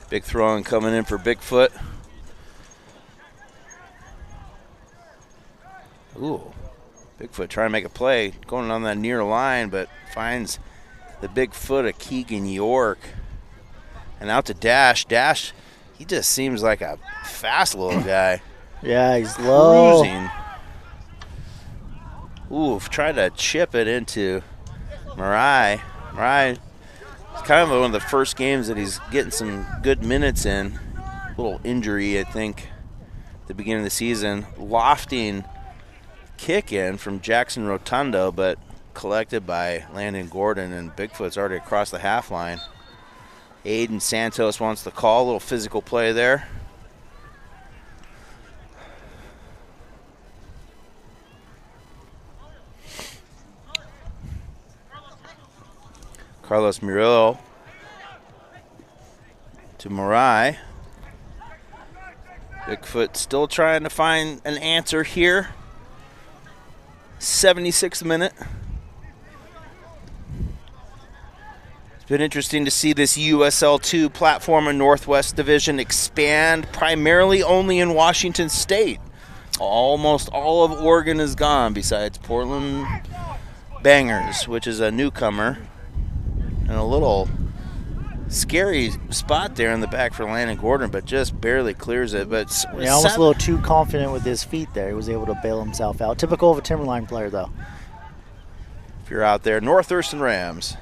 Big throw-in coming in for Bigfoot. Ooh, Bigfoot trying to make a play, going on that near line, but finds the big foot of Keegan York. And out to Dash. Dash, he just seems like a fast little guy. Yeah, he's low. Cruising. Ooh, tried to chip it into Mirai. Mirai, it's kind of one of the first games that he's getting some good minutes in. A little injury, I think, at the beginning of the season. Lofting kick in from Jackson Rotundo, but collected by Landon Gordon, and Bigfoot's already across the half line. Aiden Santos wants the call, a little physical play there. Carlos Murillo to Mirai. Bigfoot still trying to find an answer here. 76th minute. It's been interesting to see this USL 2 platform in Northwest Division expand primarily only in Washington State. Almost all of Oregon is gone besides Portland Bangers, which is a newcomer. And a little scary spot there in the back for Landon Gordon, but just barely clears it. But yeah, almost a little too confident with his feet there. He was able to bail himself out. Typical of a Timberline player, though. If you're out there, North Thurston Rams.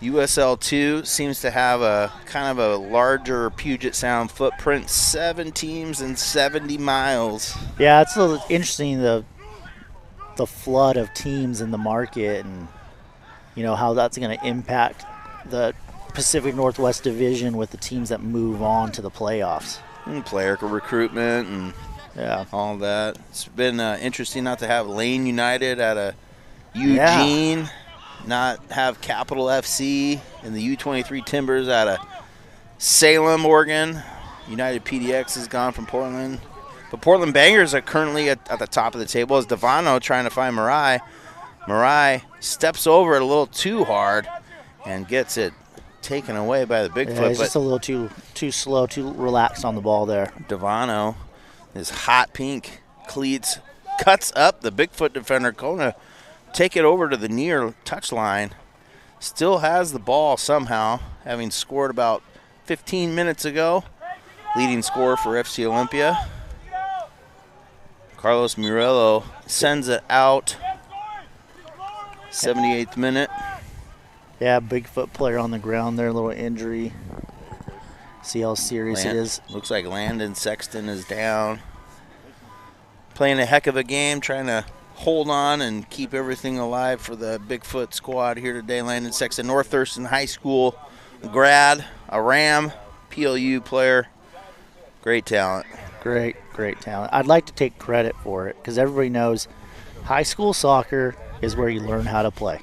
USL 2 seems to have a kind of a larger Puget Sound footprint. 7 teams and 70 miles. Yeah, it's a little interesting, the flood of teams in the market, and you know how that's going to impact the Pacific Northwest Division with the teams that move on to the playoffs. And player recruitment and all that. It's been interesting not to have Lane United out of Eugene, not have Capital FC and the U23 Timbers out of Salem, Oregon. United PDX has gone from Portland. But Portland Bangers are currently at the top of the table as Devano trying to find Mirai. Mirai steps over it a little too hard and gets it taken away by the Bigfoot. Yeah, he's just a little too slow, too relaxed on the ball there. Devano, his hot pink cleats, cuts up the Bigfoot defender. Kona take it over to the near touchline. Still has the ball somehow, having scored about 15 minutes ago. Leading scorer for FC Olympia. Carlos Murillo sends it out. 78th minute. Yeah, Bigfoot player on the ground there, a little injury. See how serious it is. Looks like Landon Sexton is down. Playing a heck of a game, trying to hold on and keep everything alive for the Bigfoot squad here today. Landon Sexton, North Thurston High School grad, a Ram, PLU player. Great talent. Great talent. I'd like to take credit for it because everybody knows high school soccer is where you learn how to play.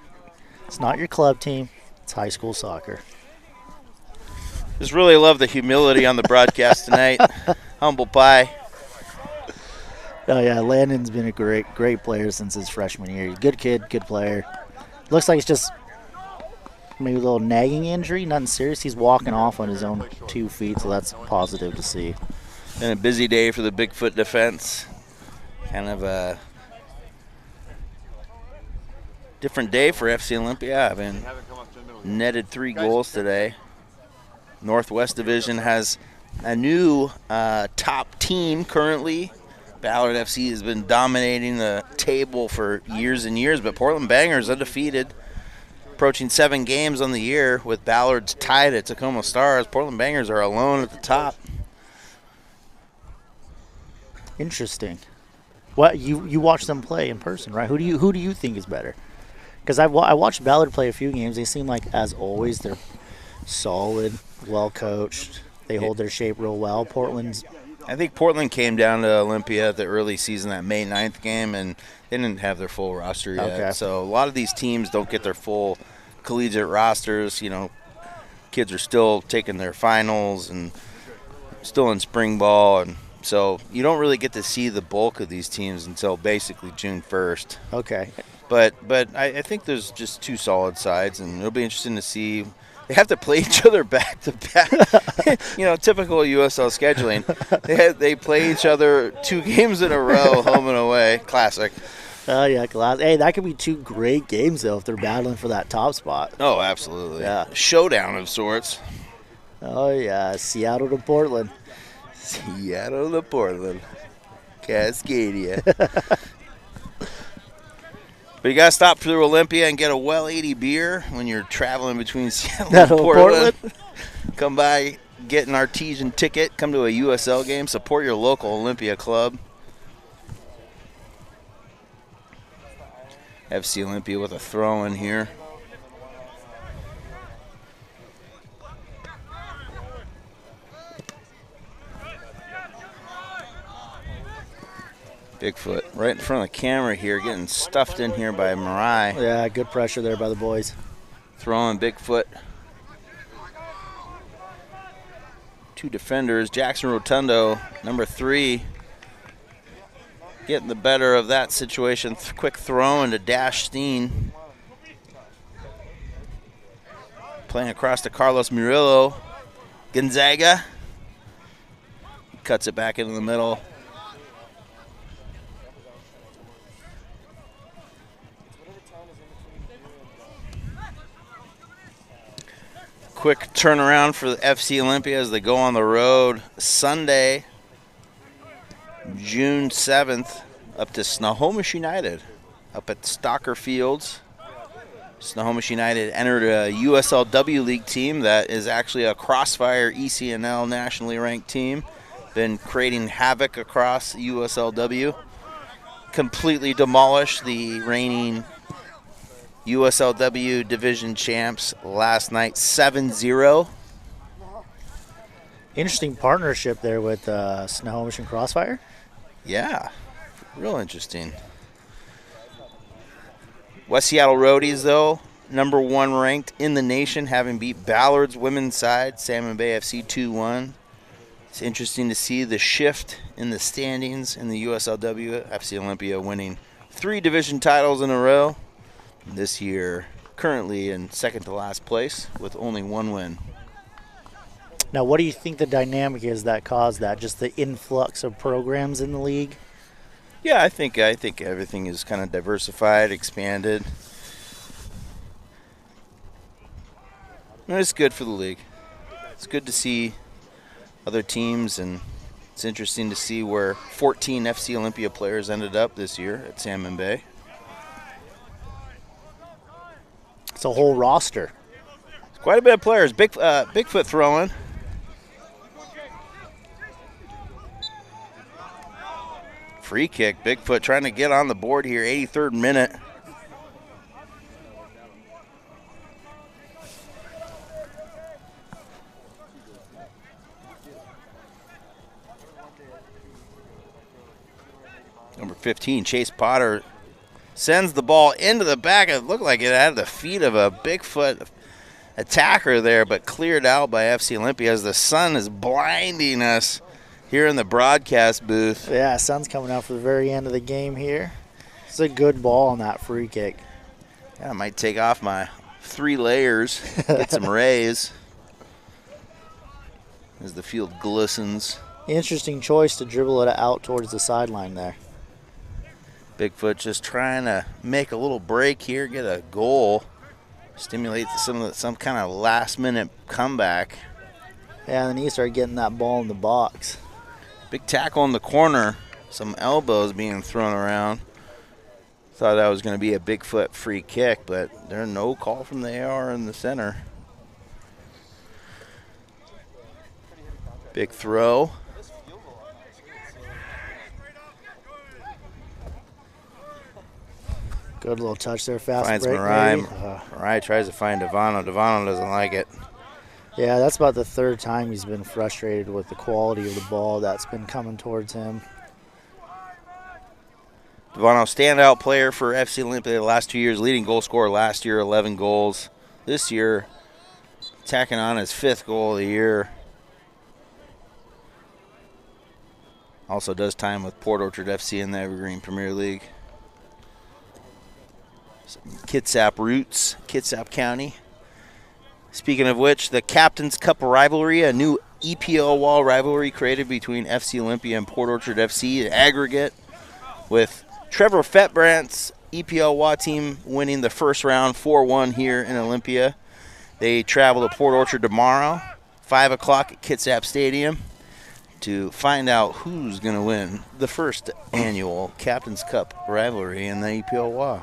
It's not your club team, it's high school soccer. Just really love the humility on the broadcast tonight. Humble pie. Oh yeah, Landon's been a great player since his freshman year. Good kid, good player. Looks like it's just maybe a little nagging injury, nothing serious. He's walking off on his own 2 feet, so that's positive to see. Been a busy day for the Bigfoot defense. Kind of a different day for FC Olympia. I've been netted 3 goals today. Northwest Division has a new top team currently. Ballard FC has been dominating the table for years and years, but Portland Bangers undefeated, approaching 7 games on the year with Ballard's tied at Tacoma Stars. Portland Bangers are alone at the top. Interesting. What you watch them play in person, right? Who do you think is better? Because I watched Ballard play a few games. They seem like, as always, they're solid, well coached. They hold their shape real well. I think Portland came down to Olympia at the early season, that May 9th game, and they didn't have their full roster yet. Okay. So a lot of these teams don't get their full collegiate rosters. You know, kids are still taking their finals and still in spring ball, and so you don't really get to see the bulk of these teams until basically June 1st. Okay. But I think there's just 2 solid sides, and it'll be interesting to see. They have to play each other back to back. You know, typical USL scheduling. They play each other 2 games in a row, home and away. Classic. Oh, yeah, class. Hey, that could be 2 great games, though, if they're battling for that top spot. Oh, absolutely. Yeah. Showdown of sorts. Oh, yeah, Seattle to Portland. Seattle to Portland. Cascadia. But you got to stop through Olympia and get a Well 80 beer when you're traveling between Seattle and Portland. Come by, get an artesian ticket, come to a USL game, support your local Olympia club. FC Olympia with a throw in here. Bigfoot right in front of the camera here, getting stuffed in here by Marai. Yeah, good pressure there by the boys. Throwing Bigfoot. 2 defenders. Jackson Rotundo, number 3, getting the better of that situation. Quick throw into Dash Steen. Playing across to Carlos Murillo. Gonzaga. Cuts it back into the middle. Quick turnaround for the FC Olympia as they go on the road Sunday, June 7th, up to Snohomish United, up at Stalker Fields. Snohomish United entered a USLW League team that is actually a Crossfire ECNL nationally ranked team. Been creating havoc across USLW. Completely demolished the reigning USLW Division champs last night, 7-0. Interesting partnership there with Snohomish and Crossfire. Yeah, real interesting. West Seattle Roadies, though, number 1 ranked in the nation, having beat Ballard's women's side, Salmon Bay FC 2-1. It's interesting to see the shift in the standings in the USLW. FC Olympia winning 3 division titles in a row. This year, currently in second to last place with only 1 win. Now, what do you think the dynamic is that caused that? Just the influx of programs in the league? Yeah, I think everything is kind of diversified, expanded. And it's good for the league. It's good to see other teams, and it's interesting to see where 14 FC Olympia players ended up this year at Salmon Bay. It's a whole roster. It's quite a bit of players. Bigfoot throwing. Free kick. Bigfoot trying to get on the board here. 83rd minute. Number 15, Chase Potter, sends the ball into the back. It looked like it had the feet of a Bigfoot attacker there, but cleared out by FC Olympia as the sun is blinding us here in the broadcast booth. Yeah, sun's coming out for the very end of the game here. It's a good ball on that free kick. Yeah, I might take off my 3 layers, get some rays as the field glistens. Interesting choice to dribble it out towards the sideline there. Bigfoot just trying to make a little break here, get a goal, stimulate some kind of last-minute comeback. Yeah, and then he started getting that ball in the box. Big tackle in the corner. Some elbows being thrown around. Thought that was going to be a Bigfoot free kick, but there's no call from the AR in the center. Big throw. Good little touch there, fast Finds break. Marai. Marai tries to find Devano. Devano doesn't like it. Yeah, that's about the third time he's been frustrated with the quality of the ball that's been coming towards him. Devano, standout player for FC Olympia the last 2 years, leading goal scorer last year, 11 goals. This year, tacking on his 5th goal of the year. Also does time with Port Orchard FC in the Evergreen Premier League. Kitsap roots, Kitsap County. Speaking of which, the Captain's Cup rivalry, a new EPL wall rivalry created between FC Olympia and Port Orchard FC, aggregate, with Trevor Fettbrandt's EPL team winning the first round 4-1 here in Olympia. They travel to Port Orchard tomorrow, 5 o'clock at Kitsap Stadium, to find out who's going to win the first annual Captain's Cup rivalry in the EPL.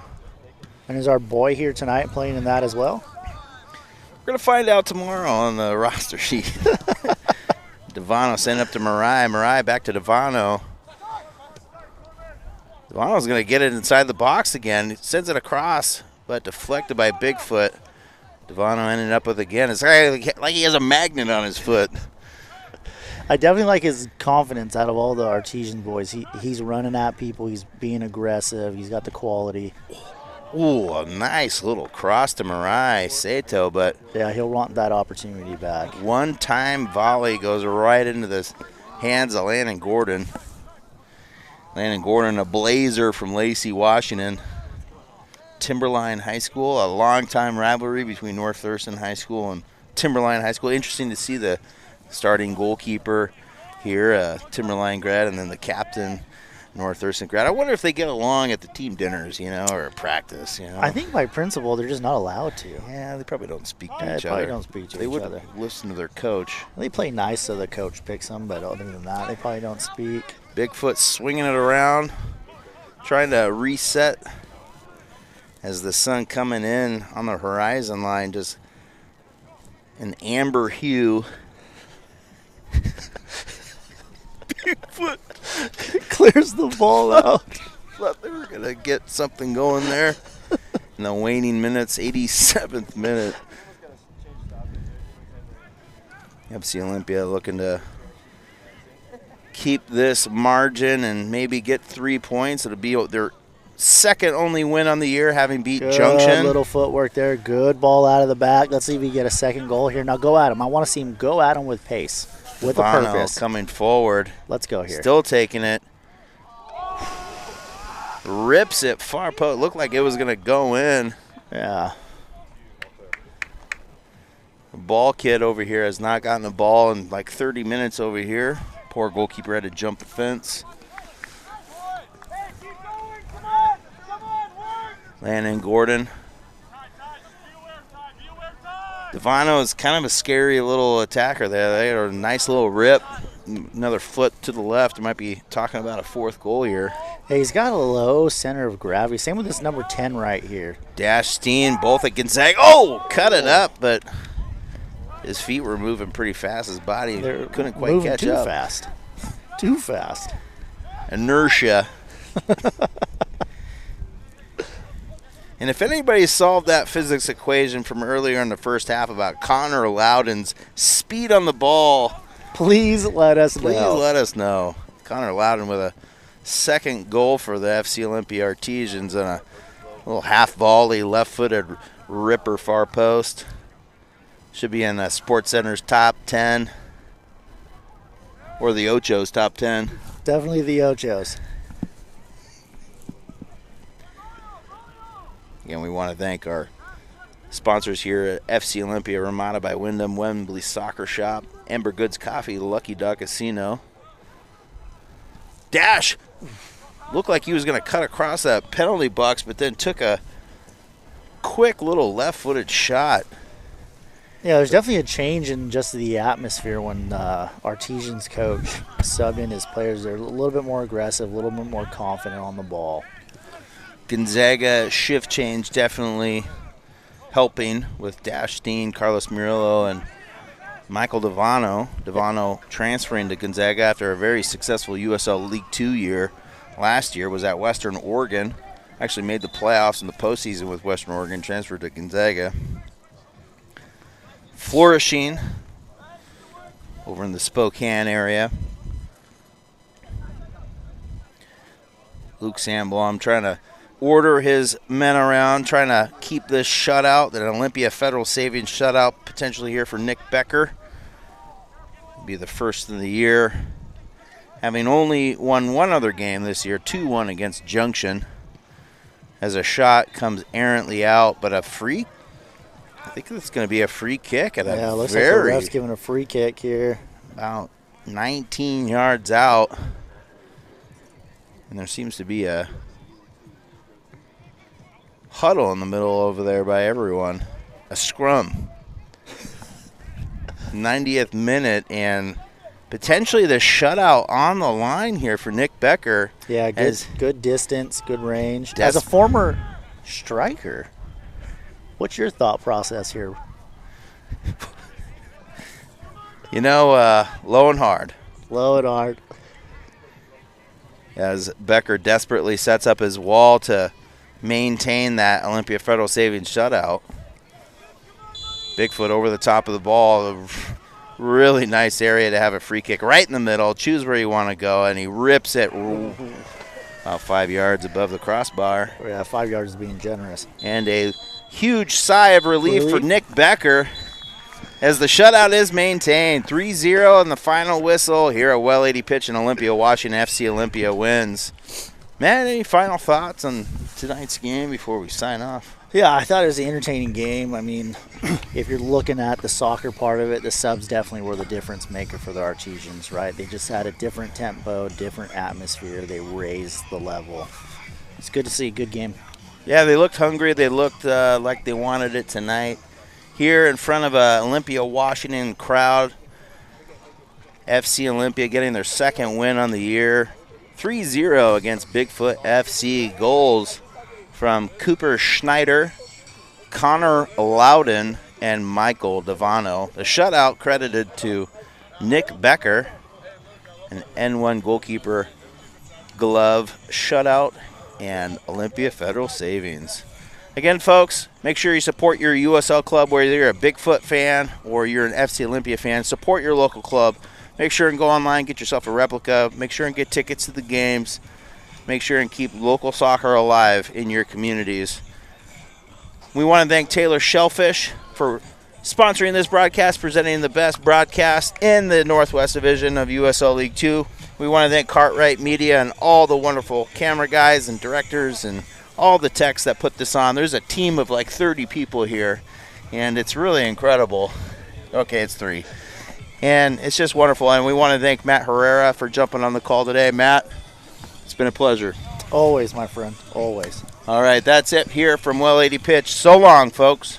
And is our boy here tonight playing in that as well? We're going to find out tomorrow on the roster sheet. Devano sent up to Marai. Marai back to Devano. Devano's going to get it inside the box again. He sends it across, but deflected by Bigfoot. Devano ended up with again. It's like he has a magnet on his foot. I definitely like his confidence out of all the Artesian boys. He's running at people. He's being aggressive. He's got the quality. Ooh, a nice little cross to Marai Sato, but yeah, he'll want that opportunity back. One-time volley goes right into the hands of Landon Gordon. Landon Gordon, a blazer from Lacey, Washington. Timberline High School, a long-time rivalry between North Thurston High School and Timberline High School. Interesting to see the starting goalkeeper here, Timberline grad, and then the captain, North Thurston grad. I wonder if they get along at the team dinners, or practice, I think by principle they're just not allowed to. Yeah, they probably don't speak to They each probably other. don't speak to They each would other. listen to their coach. They play nice so the coach picks them, but other than that, they probably don't speak. Bigfoot swinging it around, trying to reset as the sun coming in on the horizon line, just an amber hue. Bigfoot Clears the ball out. thought they were going to get something going there. In the waning minutes, 87th minute. FC Olympia looking to keep this margin and maybe get 3 points. It'll be their second only win on the year, having beat Good Junction. little footwork there. Good ball out of the back. Let's see if we get a second goal here. Now go at him. I want to see him go at him with pace, with a Bono purpose. coming forward. Let's go here. Still taking it. Rips it far post. Looked like it was going to go in. Yeah. The ball kid over here has not gotten the ball in like 30 minutes over here. Poor goalkeeper had to jump the fence. Hey, keep going. Come on. Come on. Work. Landon Gordon. Devano is kind of a scary little attacker there. They are a nice little rip. Another foot to the left. Might be talking about a fourth goal here. Hey, he's got a low center of gravity. Same with this number 10 right here. Dash Steen, both at Gonzaga. Oh, cut it up, but his feet were moving pretty fast. His body couldn't quite moving catch too up. fast. Too fast. Inertia. And if anybody solved that physics equation from earlier in the first half about Connor Loudon's speed on the ball, Please let us please know. let us know. Connor Loudon with a second goal for the FC Olympia Artesians and a little half volley, left-footed ripper far post. Should be in the Sports Center's top 10 or the Ocho's top 10. Definitely the Ochos. Again, we want to thank our sponsors here at FC Olympia, Ramada by Wyndham, Wembley Soccer Shop, Ember Goods Coffee, Lucky Duck Casino. Dash! Looked like he was going to cut across that penalty box, but then took a quick little left-footed shot. Yeah, there's definitely a change in just the atmosphere when Artesian's coach subbed in his players. They're a little bit more aggressive, a little bit more confident on the ball. Gonzaga shift change definitely helping with Dash Steen, Carlos Murillo, and Michael Devano. Devano transferring to Gonzaga after a very successful USL League 2 year. Last year was at Western Oregon. Actually made the playoffs in the postseason with Western Oregon, transferred to Gonzaga. Flourishing over in the Spokane area. Luke Sandblom trying to order his men around, trying to keep this shutout, an Olympia Federal Savings shutout potentially here for Nick Becker. Be the first in the year. Having only won one other game this year, 2-1 against Junction. As a shot comes errantly out, but a free, I think it's going to be a free kick at Yeah, a looks like the very, ref's giving a free kick here. about 19 yards out. And there seems to be a huddle in the middle over there by everyone. A scrum. 90th minute, and potentially the shutout on the line here for Nick Becker. Yeah, good distance, good range. As a former striker, what's your thought process here? You know, low and hard. Low and hard. As Becker desperately sets up his wall to maintain that Olympia Federal Savings shutout. Bigfoot over the top of the ball. A really nice area to have a free kick right in the middle. Choose where you want to go, and he rips it about 5 yards above the crossbar. Yeah, 5 yards is being generous. And a huge sigh of relief for Nick Becker as the shutout is maintained. 3-0 in the final whistle here at Well 80 pitch in Olympia. Washington FC Olympia wins. Matt, any final thoughts on tonight's game before we sign off? Yeah, I thought it was an entertaining game. I mean, if you're looking at the soccer part of it, the subs definitely were the difference maker for the Artesians, right? They just had a different tempo, different atmosphere. They raised the level. It's good to see. Good game. Yeah, they looked hungry. They looked like they wanted it tonight. Here in front of a Olympia, Washington crowd, FC Olympia getting their second win on the year. 3-0 against Bigfoot FC. Goals from Cooper Schneider, Connor Loudon, and Michael Devano. The shutout credited to Nick Becker, an N1 goalkeeper glove shutout, and Olympia Federal Savings. Again, folks, make sure you support your USL club, whether you're a Bigfoot fan or you're an FC Olympia fan. Support your local club. Make sure and go online, get yourself a replica. Make sure and get tickets to the games. Make sure and keep local soccer alive in your communities. We want to thank Taylor Shellfish for sponsoring this broadcast, presenting the best broadcast in the Northwest Division of USL League 2. We want to thank Cartwright Media and all the wonderful camera guys and directors and all the techs that put this on. There's a team of like 30 people here, and it's really incredible. Okay, it's 3. And it's just wonderful. And we want to thank Matt Herrera for jumping on the call today. Matt, it's been a pleasure. Always, my friend. Always. All right, that's it here from Well 80 Pitch. So long, folks.